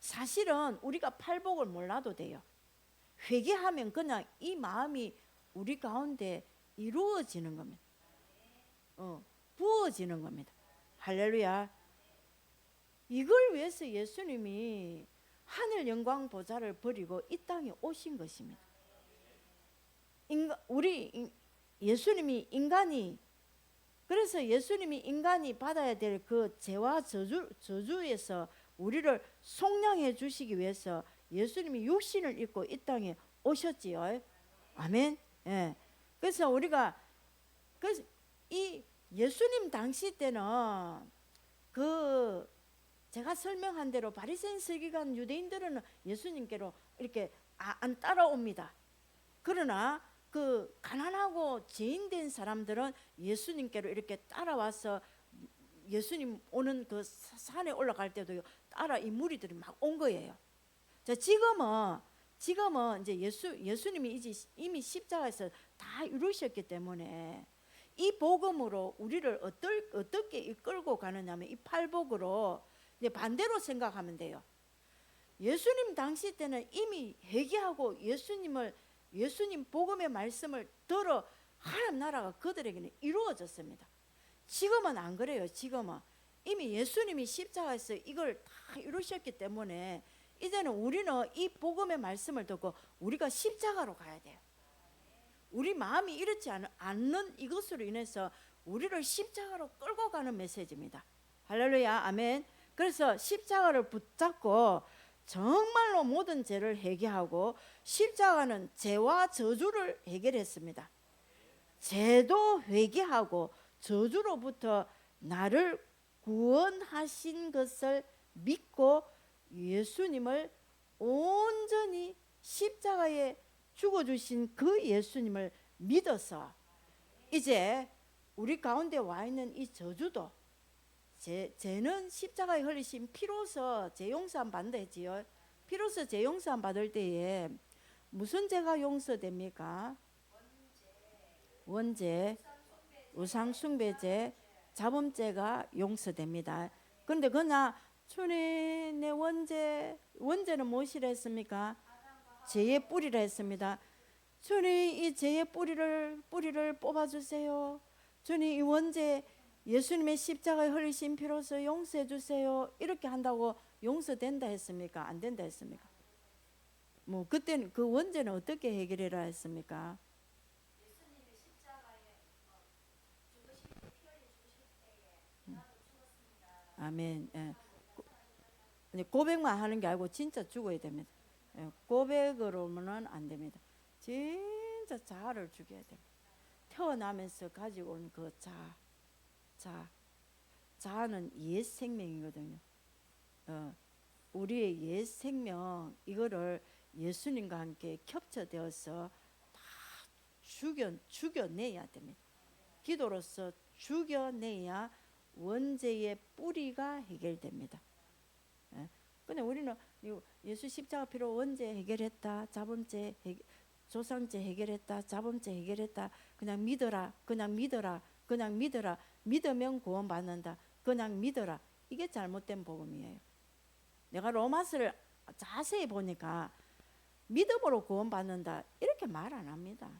사실은 우리가 팔복을 몰라도 돼요. 회개하면 그냥 이 마음이 우리 가운데 이루어지는 겁니다. 부어지는 겁니다. 할렐루야. 이걸 위해서 예수님이 하늘 영광 보좌를 버리고 이 땅에 오신 것입니다. 예수님이 인간이 그래서 예수님이 인간이 받아야 될 그 죄와 저주에서 우리를 속량해 주시기 위해서 예수님이 육신을 입고 이 땅에 오셨지요. 아멘. 예. 그래서 우리가 그래서 이 예수님 당시 때는 그 제가 설명한 대로 바리새인 서기관 유대인들은 예수님께로 이렇게 안 따라옵니다. 그러나 그 가난하고 죄인된 사람들은 예수님께로 이렇게 따라와서 예수님 오는 그 산에 올라갈 때도 따라 이 무리들이 막 온 거예요. 자, 지금은 이제 예수님이 이제 이미 십자가에서 다 이루셨기 때문에 이 복음으로 우리를 어떻게 이끌고 가느냐면 이 팔복으로 이제 반대로 생각하면 돼요. 예수님 당시 때는 이미 회개하고 예수님 복음의 말씀을 들어 하나님 나라가 그들에게는 이루어졌습니다. 지금은 안 그래요. 지금은 이미 예수님이 십자가에서 이걸 다 이루셨기 때문에 이제는 우리는 이 복음의 말씀을 듣고 우리가 십자가로 가야 돼요. 우리 마음이 이렇지 않는 이것으로 인해서 우리를 십자가로 끌고 가는 메시지입니다. 할렐루야, 아멘. 그래서 십자가를 붙잡고 정말로 모든 죄를 해결하고, 십자가는 죄와 저주를 해결했습니다. 죄도 회개하고 저주로부터 나를 구원하신 것을 믿고 예수님을 온전히 십자가에 죽어주신 그 예수님을 믿어서 이제 우리 가운데 와 있는 이 저주도 죄는 십자가에 흘리신 피로서 죄 용서함 받는다 했지요. 피로서 죄 용서함 받을 때에 무슨 죄가 용서됩니까? 원죄, 우상숭배죄, 자범죄가 용서됩니다. 그런데 그러나 주님 내 원죄는 무엇이라 했습니까? 죄의 뿌리라 했습니다. 주님 이 죄의 뿌리를 뽑아주세요. 주님 이 원죄 예수님의 십자가에 흘리신 피로서 용서해 주세요. 이렇게 한다고 용서된다 했습니까? 안 된다 했습니까? 뭐 그때는 그 원죄는 어떻게 해결해라 했습니까? 예수님이 십자가에 죽으실 때 피 흘려 죽으실 때에 나도 죽었습니다. 아멘. 예. 고백만 하는 게 아니고 진짜 죽어야 됩니다. 예. 고백으로는 안 됩니다. 진짜 자아를 죽여야 됩니다. 태어나면서 가지고 온 그 자아는 옛 생명이거든요. 우리의 옛 생명 이거를 예수님과 함께 겹쳐되어서 다 죽여내야 됩니다. 기도로서 죽여내야 원죄의 뿌리가 해결됩니다. 근데 우리는 예수 십자가 피로 원죄 해결했다, 자범죄 조상죄 해결했다, 자범죄 해결했다, 그냥 믿어라, 그냥 믿어라, 그냥 믿어라, 믿으면 구원받는다, 그냥 믿어라. 이게 잘못된 복음이에요. 내가 로마서를 자세히 보니까 믿음으로 구원받는다 이렇게 말 안 합니다.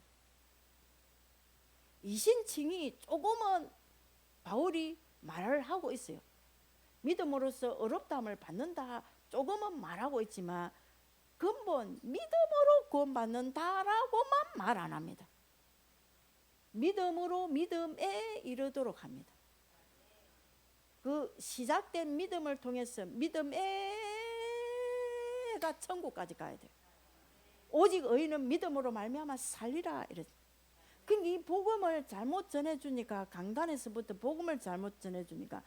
이신칭이 조금은 바울이 말을 하고 있어요. 믿음으로써 어렵다함을 받는다 조금은 말하고 있지만 근본 믿음으로 구원받는다라고만 말 안 합니다. 믿음으로 믿음에 이르도록 합니다. 그 시작된 믿음을 통해서 믿음에가 천국까지 가야 돼요. 오직 의인은 믿음으로 말미암아 살리라 이랬어요. 그러니까 이 복음을 잘못 전해주니까, 강단에서부터 복음을 잘못 전해주니까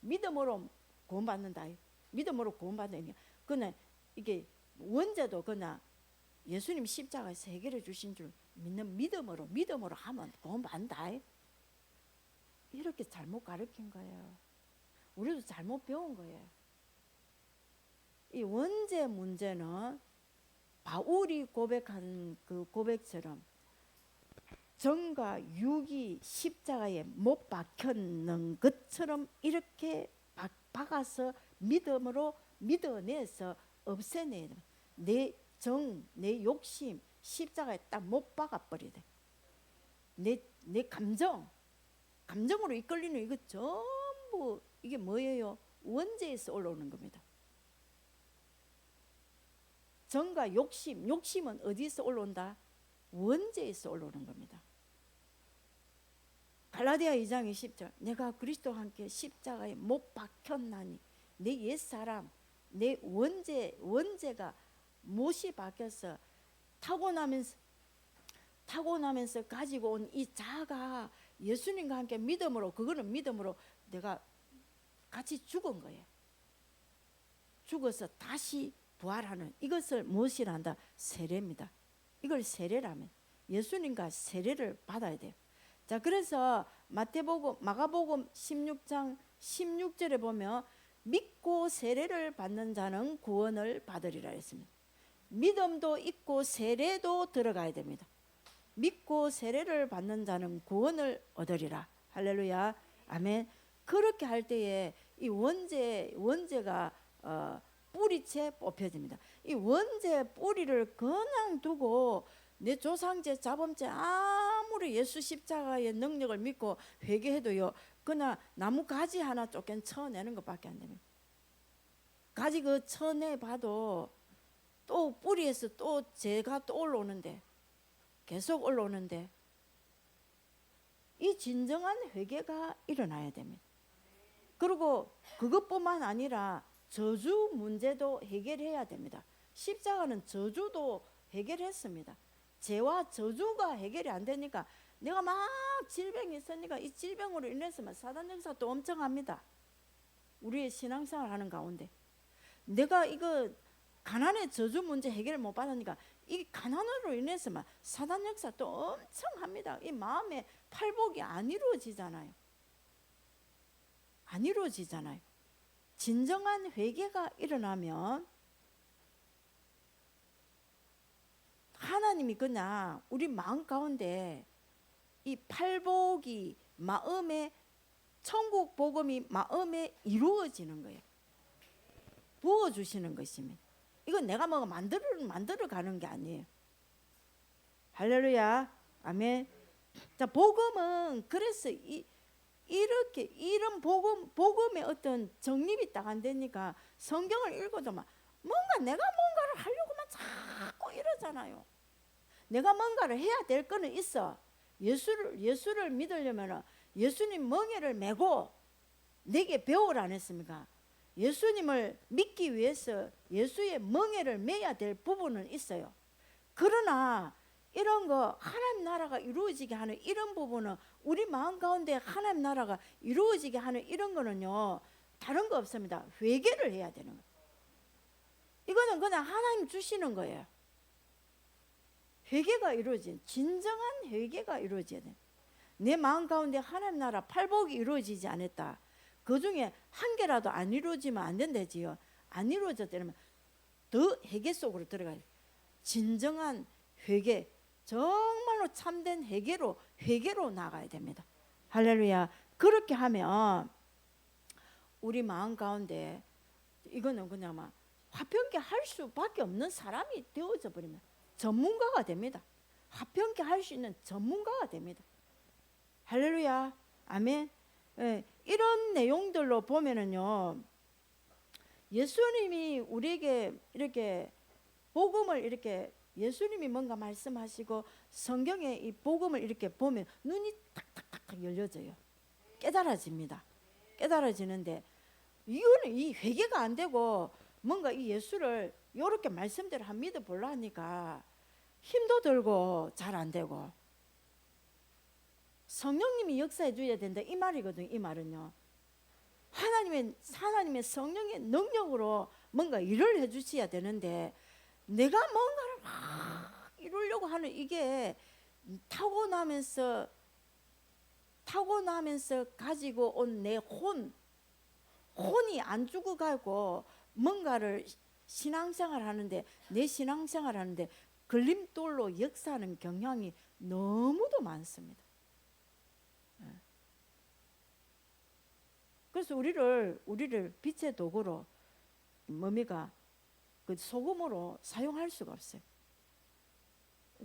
믿음으로 구원받는다, 믿음으로 구원받는, 그냥 이게 원죄도 그냥 예수님 십자가에서 해결해 주신 줄 믿는 믿음으로 하면 구원받는다 이렇게 잘못 가르친 거예요. 우리도 잘못 배운 거예요. 이 원죄 문제는 바울이 고백한 그 고백처럼 정과 육이 십자가에 못 박혔는 것처럼 이렇게 박아서 믿음으로 믿어내서 없애내야 돼. 내 정, 내 욕심 십자가에 딱 못 박아버리대. 내 감정으로 이끌리는 이거 전부 이게 뭐예요? 원죄에서 올라오는 겁니다. 정과 욕심은 어디서 올라온다? 원죄에서 올라오는 겁니다. 갈라디아 2장 20절 내가 그리스도와 함께 십자가에 못 박혔나니 내 옛사람 내 원죄가 못이 박혀서 타고나면서 가지고 온 이 자아가 예수님과 함께 믿음으로, 그거는 믿음으로 내가 같이 죽은 거예요. 죽어서 다시 부활하는 이것을 무엇이라 한다? 세례입니다. 이걸 세례라면 예수님과 세례를 받아야 돼요. 자, 그래서 마가복음 16장 16절에 보면 믿고 세례를 받는 자는 구원을 받으리라 했습니다. 믿음도 있고 세례도 들어가야 됩니다. 믿고 세례를 받는 자는 구원을 얻으리라. 할렐루야. 아멘. 그렇게 할 때에 이 원죄가 뿌리채 뽑혀집니다. 이 원죄 뿌리를 그냥 두고 내 조상제 자범죄 아무리 예수 십자가의 능력을 믿고 회개해도요, 그냥 나무 가지 하나 쫓겨 쳐내는 것밖에 안 됩니다. 가지 그 쳐내봐도 또 뿌리에서 또 죄가 또 올라오는데, 계속 올라오는데, 이 진정한 회개가 일어나야 됩니다. 그리고 그것뿐만 아니라 저주 문제도 해결해야 됩니다. 십자가는 저주도 해결했습니다. 죄와 저주가 해결이 안 되니까 내가 막 질병이 있으니까 이 질병으로 인해서 사단 역사 또 엄청 합니다. 우리의 신앙생활 하는 가운데 내가 이거 가난의 저주 문제 해결을 못 받으니까 이 가난으로 인해서 사단 역사 또 엄청 합니다. 이 마음의 팔복이 안 이루어지잖아요. 안 이루어지잖아요. 진정한 회개가 일어나면 하나님이 그냥 우리 마음 가운데 이 팔복이 마음에, 천국 복음이 마음에 이루어지는 거예요. 부어주시는 것입니다. 이건 내가 뭐가 만들어 가는 게 아니에요. 할렐루야. 아멘. 자, 복음은 그래서 이렇게 이런 복음의 어떤 정립이 딱 안 되니까 성경을 읽어도 뭔가 내가 뭔가를 하려고만 자꾸 이러잖아요. 내가 뭔가를 해야 될 거는 있어. 예수를 믿으려면 예수님 멍에를 메고 내게 배우라 안 했습니까? 예수님을 믿기 위해서 예수의 멍에를 메야 될 부분은 있어요. 그러나 이런 거 하나님 나라가 이루어지게 하는 이런 부분은 우리 마음 가운데 하나님 나라가 이루어지게 하는 이런 거는요, 다른 거 없습니다. 회개를 해야 되는 거예요. 이거는 그냥 하나님 주시는 거예요. 회개가 이루어진, 진정한 회개가 이루어져야 돼. 내 마음 가운데 하나님 나라 팔복이 이루어지지 않았다. 그 중에 한 개라도 안 이루어지면 안 된다지요. 안 이루어졌다면 더 회개 속으로 들어가야 돼. 진정한 회개, 정말로 참된 회개로 나가야 됩니다. 할렐루야. 그렇게 하면 우리 마음 가운데 이거는 그냥 화평케 할 수밖에 없는 사람이 되어져 버리면 전문가가 됩니다. 화평케 할 수 있는 전문가가 됩니다. 할렐루야. 아멘. 예, 이런 내용들로 보면은요, 예수님이 우리에게 이렇게 복음을 이렇게 예수님이 뭔가 말씀하시고 성경에 이 복음을 이렇게 보면 눈이 탁탁탁탁 열려져요. 깨달아집니다. 깨달아지는데 이거는 이 회개가 안 되고 뭔가 이 예수를 이렇게 말씀대로 한 믿어 보려 하니까 힘도 들고 잘 안 되고, 성령님이 역사해 줘야 된다 이 말이거든요. 이 말은요, 하나님의 성령의 능력으로 뭔가 일을 해 주셔야 되는데 내가 뭔가를 막 이루려고 하는 이게 타고나면서 가지고 온 내 혼이 안 죽어가고 뭔가를 신앙생활 하는데, 내 신앙생활 하는데 걸림돌로 역사하는 경향이 너무도 많습니다. 그래서 우리를 빛의 도구로 뭡니까? 그 소금으로 사용할 수가 없어요.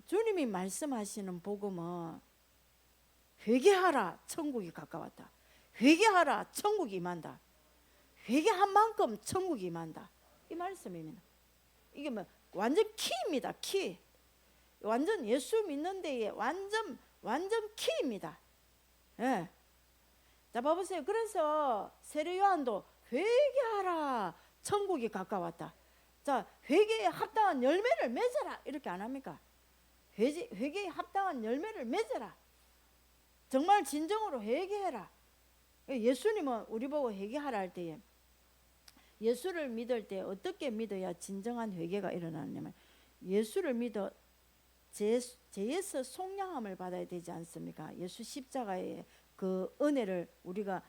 주님이 말씀하시는 복음은 회개하라, 천국이 가까웠다. 회개하라, 천국이 임한다. 회개한 만큼 천국이 임한다. 이 말씀입니다. 이게 완전 키입니다. 키. 완전 예수 믿는 데에 완전 키입니다. 예. 자, 봐보세요. 그래서 세례 요한도 회개하라, 천국이 가까웠다. 자, 회개에 합당한 열매를 맺어라 이렇게 안 합니까? 회개에 합당한 열매를 맺어라. 정말 진정으로 회개해라. 예수님은 우리 보고 회개하라 할 때에 예수를 믿을 때 어떻게 믿어야 진정한 회개가 일어나냐면 예수를 믿어 죄에서 속량함을 받아야 되지 않습니까? 예수 십자가의 그 은혜를 우리가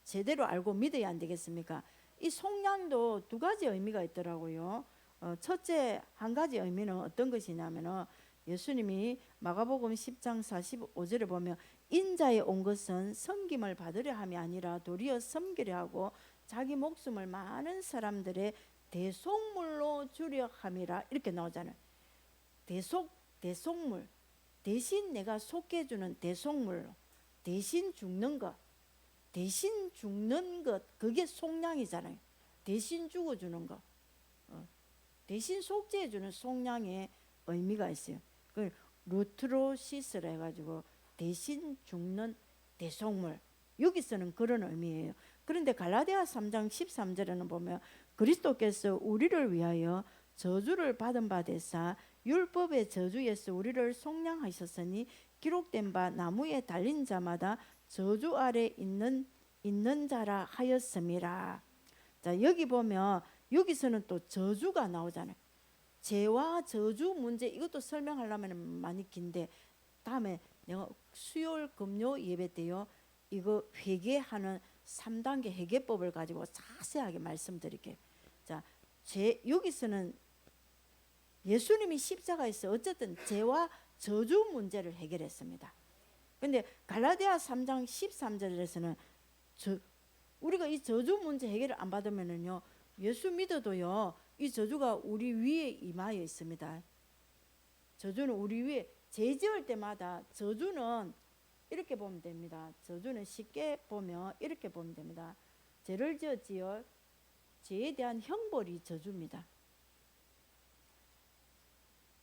제대로 알고 믿어야 안 되겠습니까? 이 속량도 두 가지 의미가 있더라고요. 첫째 한 가지 의미는 어떤 것이냐면은 예수님이 마가복음 10장 45절에 보면 인자에 온 것은 섬김을 받으려 함이 아니라 도리어 섬기려 하고 자기 목숨을 많은 사람들의 대속물로 주려 함이라 이렇게 나오잖아요. 대속물 대신 내가 속게 해주는 대속물로 대신 죽는 것 그게 속량이잖아요. 대신 죽어주는 것 대신 속죄해주는 속량의 의미가 있어요. 그 루트로시스라 해가지고 대신 죽는 대속물 여기서는 그런 의미예요. 그런데 갈라디아 3장 13절에는 보면 그리스도께서 우리를 위하여 저주를 받은 바 되사 율법의 저주에서 우리를 속량하셨으니 기록된 바 나무에 달린 자마다 저주 아래 있는 자라 하였음이라. 자, 여기 보면 여기서는 또 저주가 나오잖아요. 죄와 저주 문제 이것도 설명하려면 많이 긴데 다음에 내가 수요일 금요 예배 때요 이거 회개하는 3단계 회개법을 가지고 자세하게 말씀드릴게요. 자, 여기서는 예수님이 십자가에서 어쨌든 죄와 저주 문제를 해결했습니다. 근데 갈라디아 3장 13절에서는 우리가 이 저주 문제 해결을 안 받으면은요 예수 믿어도요 이 저주가 우리 위에 임하여 있습니다. 저주는 우리 위에 죄 지을 때마다 저주는 이렇게 보면 됩니다. 저주는 쉽게 보면 이렇게 보면 됩니다. 죄를 지었지요. 죄에 대한 형벌이 저주입니다.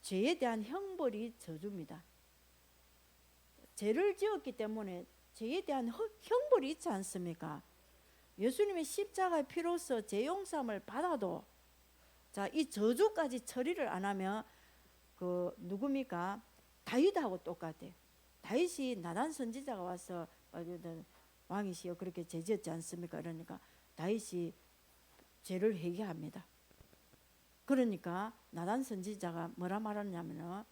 죄에 대한 형벌이 저주입니다. 죄를 지었기 때문에 죄에 대한 형벌이 있지 않습니까? 예수님의 십자가의 피로써 죄 용서함을 받아도 자, 이 저주까지 처리를 안 하면 그 누굽니까? 다윗하고 똑같아요. 다윗이 나단 선지자가 와서 왕이시여 그렇게 죄 지었지 않습니까? 그러니까 다윗이 죄를 회개합니다. 그러니까 나단 선지자가 뭐라 말하냐면은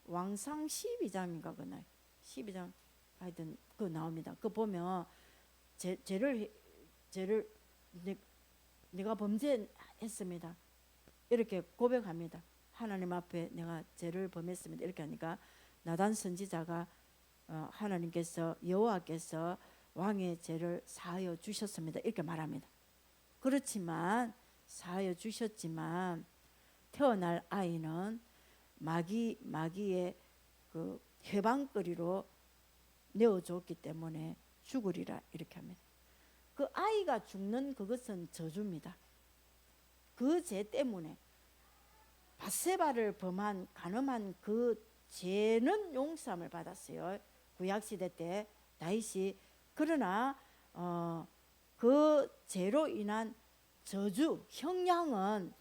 왕상 12장인가 그날 12장 하여튼 그 나옵니다. 그 보면 죄를 내가 범죄했습니다. 이렇게 고백합니다. 하나님 앞에 내가 죄를 범했습니다. 이렇게 하니까 나단 선지자가 하나님께서 여호와께서 왕의 죄를 사하여 주셨습니다. 이렇게 말합니다. 그렇지만 사하여 주셨지만 태어날 아이는 마귀의 그 해방거리로 내어줬기 때문에 죽으리라 이렇게 합니다. 그 아이가 죽는 그것은 저주입니다. 그 죄 때문에 밧세바를 범한 간음한 그 죄는 용서함을 받았어요. 구약시대 때 다윗이. 그러나 그 죄로 인한 저주 형량은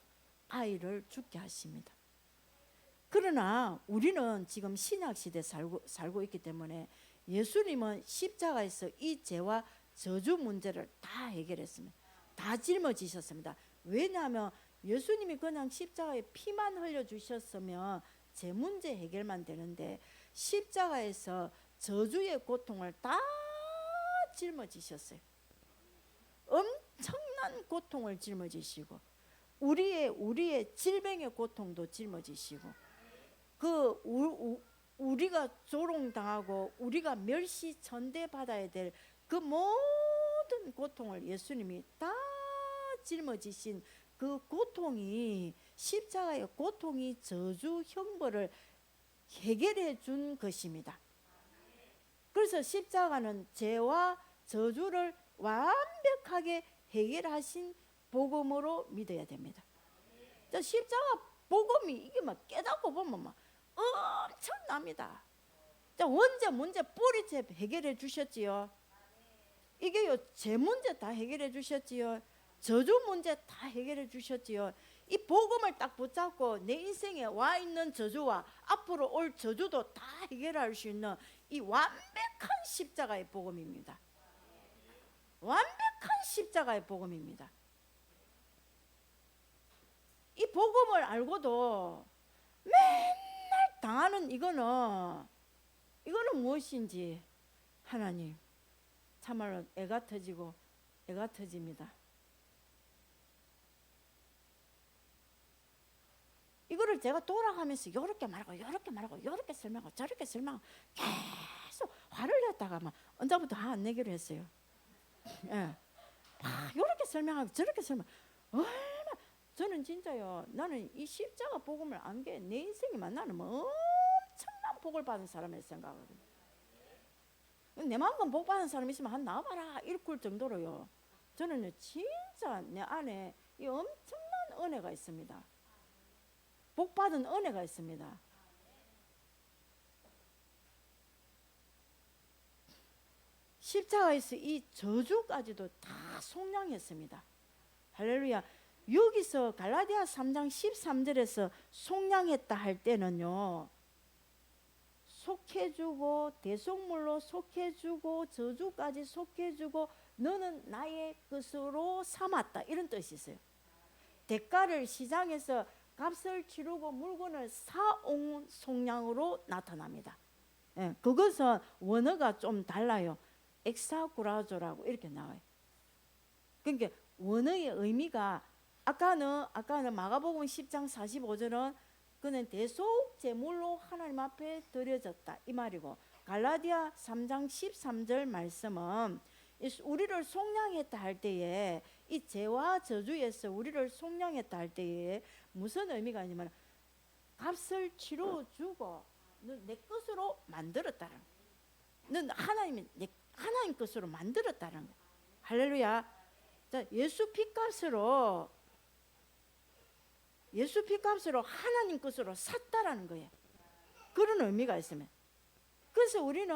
아이를 죽게 하십니다. 그러나 우리는 지금 신약시대 살고 있기 때문에 예수님은 십자가에서 이 죄와 저주 문제를 다 해결했습니다. 다 짊어지셨습니다. 왜냐하면 예수님이 그냥 십자가에 피만 흘려주셨으면 제 문제 해결만 되는데 십자가에서 저주의 고통을 다 짊어지셨어요. 엄청난 고통을 짊어지시고 우리의 질병의 고통도 짊어지시고 우리가 조롱당하고 우리가 멸시천대받아야 될 그 모든 고통을 예수님이 다 짊어지신 그 고통이 십자가의 고통이 저주 형벌을 해결해 준 것입니다. 그래서 십자가는 죄와 저주를 완벽하게 해결하신 복음으로 믿어야 됩니다. 자, 십자가 복음이 이게 막 깨닫고 보면 막 엄청납니다. 자, 원죄 문제 뿌리째 해결해 주셨지요. 이게요 죄 문제 다 해결해 주셨지요. 저주 문제 다 해결해 주셨지요. 이 복음을 딱 붙잡고 내 인생에 와 있는 저주와 앞으로 올 저주도 다 해결할 수 있는 이 완벽한 십자가의 복음입니다. 완벽한 십자가의 복음입니다. 이 복음을 알고도 맨날 당하는 이거는 무엇인지 하나님 참말로 애가 터집니다. 이거를 제가 돌아가면서 요렇게 말하고 요렇게 설명하고 저렇게 설명하고 계속 화를 냈다가 막 언제부터 화 안 내기로 했어요. 예. 요렇게 설명하고 저렇게 얼마나 저는 진짜요. 나는 이 십자가 복음을 안 게 내 인생이 나는 뭐 엄청난 복을 받은 사람을 생각하거든요. 내만큼 복 받은 사람 있으면 한 나와봐라 이럴 정도로요. 저는 진짜 내 안에 이 엄청난 은혜가 있습니다. 복 받은 은혜가 있습니다. 십자가에서 이 저주까지도 다 속량했습니다. 할렐루야. 여기서 갈라디아 3장 13절에서 속량했다 할 때는요, 속해주고 대속물로 속해주고 저주까지 속해주고 너는 나의 것으로 삼았다 이런 뜻이 있어요. 대가를 시장에서 값을 치르고 물건을 사온 속량으로 나타납니다. 예, 그것은 원어가 좀 달라요. 엑사구라조라고 이렇게 나와요. 그러니까 원어의 의미가 아까는 마가복음 10장 45절은 그는 대속 제물로 하나님 앞에 드려졌다 이 말이고, 갈라디아 3장 13절 말씀은 우리를 속량했다 할 때에 이 죄와 저주에서 우리를 속량했다 할 때에 무슨 의미가 있냐면 값을 치러주고 넌 내 것으로 만들었다는 거야. 넌 하나님 것으로 만들었다는 거야. 할렐루야. 자, 예수 피값으로 하나님 것으로 샀다라는 거예요. 그런 의미가 있으면. 그래서 우리는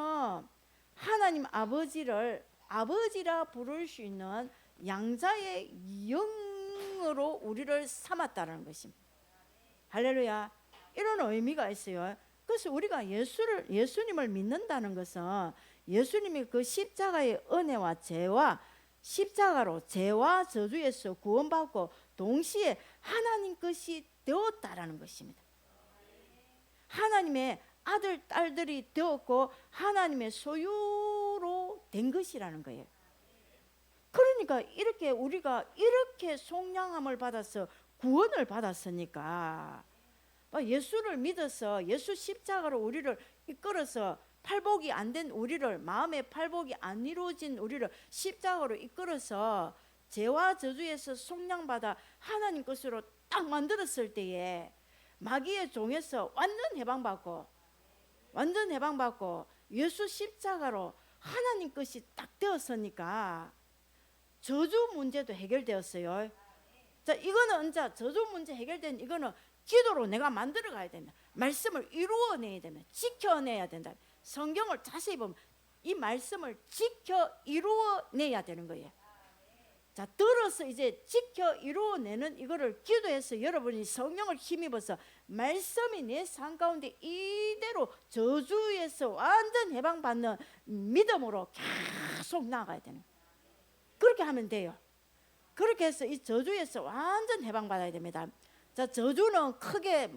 하나님 아버지를 아버지라 부를 수 있는 양자의 영으로 우리를 삼았다는 것입니다. 할렐루야. 이런 의미가 있어요. 그래서 우리가 예수님을 믿는다는 것은 예수님이 그 십자가의 은혜와 십자가로 죄와 저주에서 구원받고 동시에 하나님 것이 되었다라는 것입니다. 하나님의 아들, 딸들이 되었고 하나님의 소유로 된 것이라는 거예요. 그러니까 이렇게 우리가 이렇게 속량함을 받아서 구원을 받았으니까 예수를 믿어서 예수 십자가로 우리를 이끌어서 팔복이 안 된 우리를, 마음의 팔복이 안 이루어진 우리를 십자가로 이끌어서 죄와 저주에서 속량받아 하나님 것으로 딱 만들었을 때에 마귀의 종에서 완전 해방받고 예수 십자가로 하나님 것이 딱 되었으니까 저주 문제도 해결되었어요. 자, 이거는 언제 저주 문제 해결된 이거는 기도로 내가 만들어 가야 된다. 말씀을 이루어내야 된다. 지켜내야 된다. 성경을 자세히 보면 이 말씀을 지켜 이루어내야 되는 거예요. 자, 들어서 이제 지켜 이루어내는 이거를 기도해서 여러분이 성령을 힘입어서 말씀이 내 삶 가운데 이대로 저주에서 완전 해방받는 믿음으로 계속 나아가야 되는 거예요. 그렇게 하면 돼요. 그렇게 해서 이 저주에서 완전 해방받아야 됩니다. 자, 저주는 크게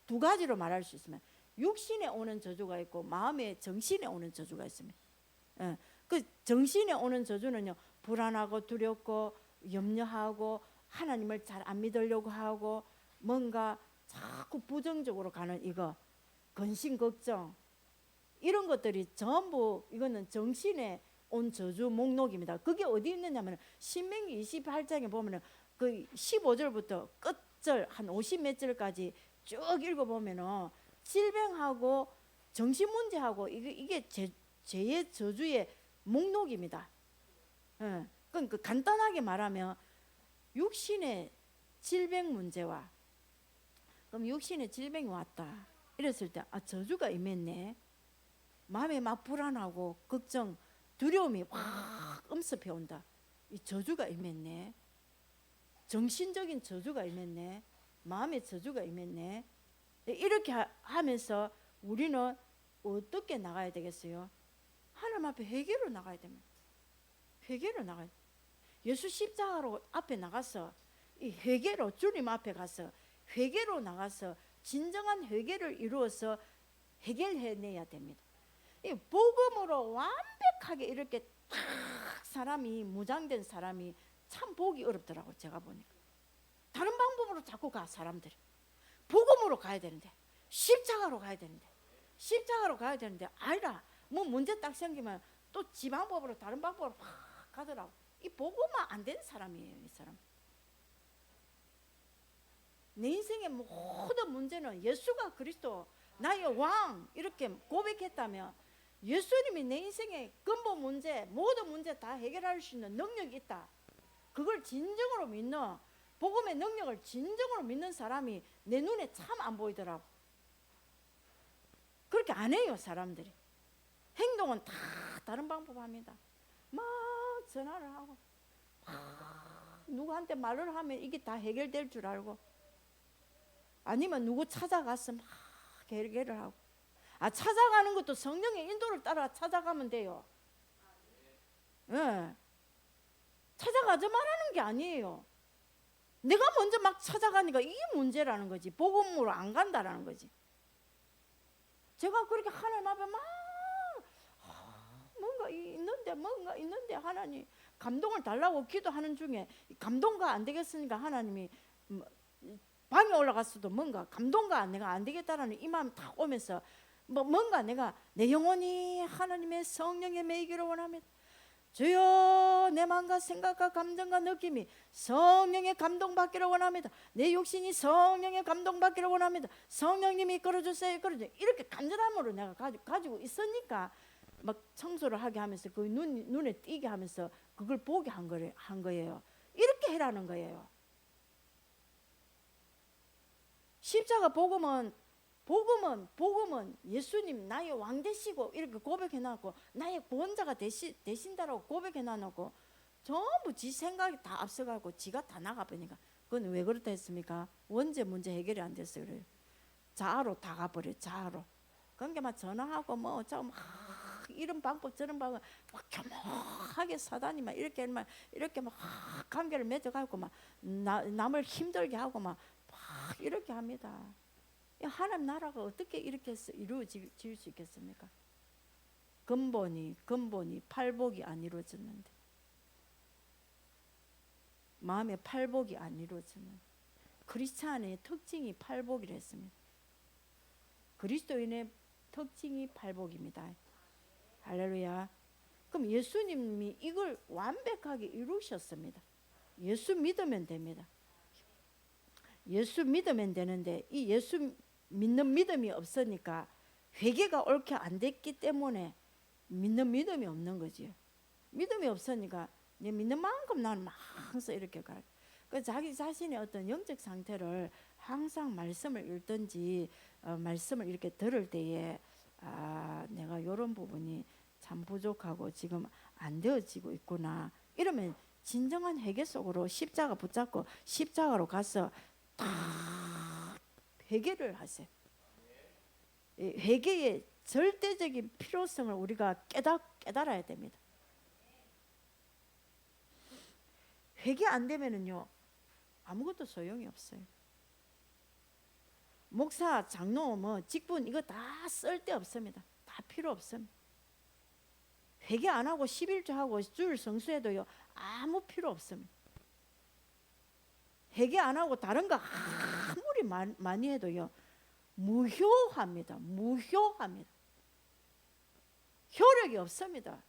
두 가지로 말할 수 있습니다. 육신에 오는 저주가 있고 마음의 정신에 오는 저주가 있습니다. 예, 그 정신에 오는 저주는요, 불안하고 두렵고 염려하고 하나님을 잘 안 믿으려고 하고 뭔가 자꾸 부정적으로 가는 이거 근심 걱정 이런 것들이 전부 이거는 정신에 온 저주 목록입니다. 그게 어디 있느냐면 신명기 28장에 보면은 그 15절부터 끝절 한 50몇 절까지 쭉 읽어보면은 질병하고 정신 문제하고 이게 죄의 저주의 목록입니다. 예. 그러니까 간단하게 말하면 육신의 질병 문제와 그럼 육신의 질병이 왔다 이랬을 때 저주가 임했네. 마음에 막 불안하고 걱정 두려움이 확 엄습해 온다. 이 저주가 임했네. 정신적인 저주가 임했네. 마음의 저주가 임했네. 이렇게 하면서 우리는 어떻게 나가야 되겠어요? 하나님 앞에 회개로 나가야 됩니다. 회개로 나가야 돼. 예수 십자가로 앞에 나가서 이 회개로 주님 앞에 가서 회개로 나가서 진정한 회개를 이루어서 해결해내야 됩니다. 이 복음으로 완벽하게 이렇게 딱 사람이 무장된 사람이 참 보기 어렵더라고. 제가 보니까 다른 방법으로 자꾸 가. 사람들이 복음으로 가야 되는데, 십자가로 가야 되는데, 십자가로 가야 되는데 아니라 뭐 문제 딱 생기면 또 지 방법으로 다른 방법으로 팍 가더라고. 이 복음화 안 된 사람이에요. 이 사람. 내 인생의 모든 문제는 예수가 그리스도 나의 왕 이렇게 고백했다면 예수님이 내 인생의 근본 문제, 모든 문제 다 해결할 수 있는 능력이 있다. 그걸 진정으로 믿는, 복음의 능력을 진정으로 믿는 사람이 내 눈에 참 안 보이더라고. 그렇게 안 해요. 사람들이. 행동은 다 다른 방법 합니다. 막 전화를 하고 막 누구한테 말을 하면 이게 다 해결될 줄 알고, 아니면 누구 찾아가서 막 해결을 하고. 찾아가는 것도 성령의 인도를 따라 찾아가면 돼요. 예. 찾아가자만 하는 게 아니에요. 내가 먼저 막 찾아가니까 이게 문제라는 거지. 복음으로 안 간다라는 거지. 제가 그렇게 하나님 앞에 막 뭔가 있는데 하나님 감동을 달라고 기도하는 중에 감동가 안 되겠으니까 하나님이 방에 올라갔어도 뭔가 감동가 내가 안 되겠다라는 이 마음 딱 오면서 뭔가 내가 내 영혼이 하나님의 성령에 매이기를 원합니다. 주여, 내 마음과 생각과 감정과 느낌이 성령의 감동받기를 원합니다. 내 욕심이 성령의 감동받기를 원합니다. 성령님이 이끌어주세요. 이렇게 간절함으로 내가 가지고 있으니까 막 청소를 하게 하면서 그 눈에 띄게 하면서 그걸 보게 한 거예요. 이렇게 해라는 거예요. 십자가 복음은 예수님 나의 왕 되시고 이렇게 고백해놨고, 나의 구원자가 되신다라고 고백해놔놓고 전부 지 생각이 다 앞서가고 지가 다 나가버리니까, 그건 왜 그렇다 했습니까? 원죄 문제 해결이 안 됐어요. 그래요. 자아로 다 가버려. 자아로. 그러니까 막 전화하고 뭐 막 이런 방법 저런 방법 막 교묘하게 사단이 막 이렇게 막 관계를 맺어가지고 막 남을 힘들게 하고 막 이렇게 합니다. 하나님 나라가 어떻게 이렇게 이루어질 수 있겠습니까? 근본이 팔복이 안 이루어졌는데, 마음의 팔복이 안 이루어졌는데, 크리스찬의 특징이 팔복이라 했습니다. 그리스도인의 특징이 팔복입니다. 할렐루야. 그럼 예수님이 이걸 완벽하게 이루셨습니다. 예수 믿으면 됩니다. 예수 믿으면 되는데 이 예수 믿는 믿음이 없으니까 회개가 옳게 안 됐기 때문에 믿는 믿음이 없는 거지요. 믿음이 없으니까 내 믿는 만큼 나는 막 항상 이렇게 가. 그 자기 자신의 어떤 영적 상태를 항상 말씀을 읽든지 말씀을 이렇게 들을 때에 내가 이런 부분이 참 부족하고 지금 안 되어지고 있구나. 이러면 진정한 회개 속으로 십자가 붙잡고 십자가로 가서 다 회개를 하세요. 회개의 절대적인 필요성을 우리가 깨달아야 됩니다. 회개 안 되면은요 아무것도 소용이 없어요. 목사, 장로, 뭐 직분 이거 다 쓸데없습니다. 다 필요 없습니다. 회개 안 하고 11조하고 주일 성수해도요 아무 필요 없습니다. 회개 안 하고 다른 거 아무리 많이 해도요 무효합니다. 무효합니다. 효력이 없습니다.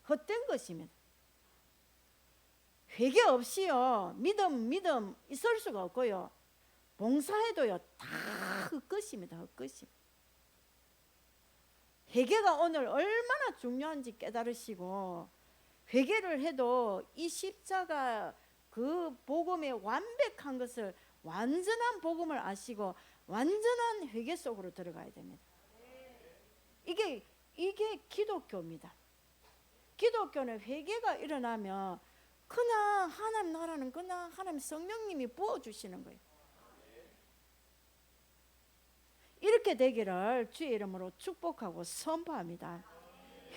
헛된 것입니다. 회개 없이요 믿음 있을 수가 없고요 봉사해도요 다 헛것입니다. 헛것입니다. 회개가 오늘 얼마나 중요한지 깨달으시고, 회개를 해도 이 십자가 그 복음의 완벽한 것을, 완전한 복음을 아시고 완전한 회개 속으로 들어가야 됩니다. 이게 기독교입니다. 기독교는 회개가 일어나면 그냥 하나님 나라는 그냥 하나님 성령님이 부어주시는 거예요. 그렇게 되기를 주의 이름으로 축복하고 선포합니다.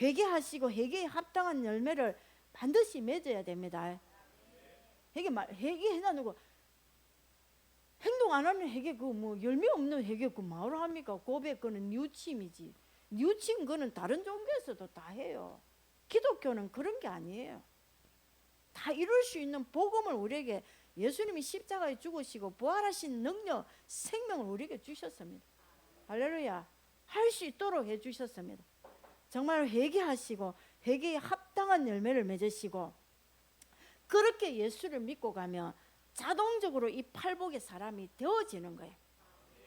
회개하시고 회개에 합당한 열매를 반드시 맺어야 됩니다. 회개해 놔두고 행동 안 하는 회개, 그 뭐 열매 없는 회개, 그 뭐로 합니까? 고백, 그는 뉘우침이지. 뉘우침 그는 다른 종교에서도 다 해요. 기독교는 그런 게 아니에요. 다 이룰 수 있는 복음을 우리에게 예수님이 십자가에 죽으시고 부활하신 능력, 생명을 우리에게 주셨습니다. 할렐루야. 할 수 있도록 해주셨습니다. 정말 회개하시고 회개에 합당한 열매를 맺으시고 그렇게 예수를 믿고 가면 자동적으로 이 팔복의 사람이 되어지는 거예요.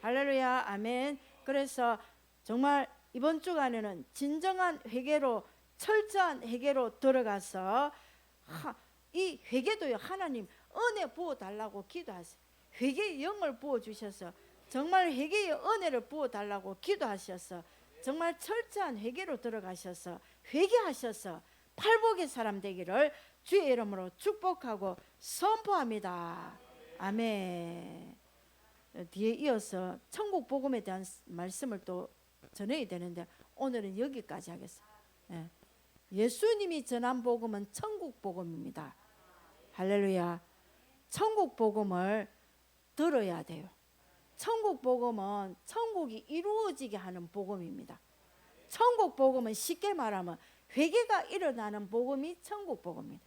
할렐루야. 아멘. 그래서 정말 이번 주간에는 진정한 회개로, 철저한 회개로 들어가서 이 회개도요, 하나님 은혜 부어달라고 기도하세요. 회개의 영을 부어주셔서 정말 회개의 은혜를 부어달라고 기도하셔서 정말 철저한 회개로 들어가셔서 회개하셔서 팔복의 사람 되기를 주의 이름으로 축복하고 선포합니다. 아멘. 뒤에 이어서 천국 복음에 대한 말씀을 또 전해야 되는데 오늘은 여기까지 하겠습니다. 예수님이 전한 복음은 천국 복음입니다. 할렐루야. 천국 복음을 들어야 돼요. 천국 복음은 천국이 이루어지게 하는 복음입니다. 천국 복음은 쉽게 말하면 회개가 일어나는 복음이 천국 복음입니다.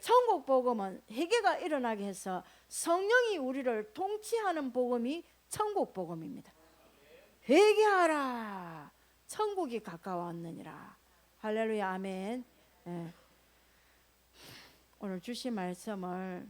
천국 복음은 회개가 일어나게 해서 성령이 우리를 통치하는 복음이 천국 복음입니다. 회개하라, 천국이 가까웠느니라. 할렐루야. 아멘. 오늘 주신 말씀을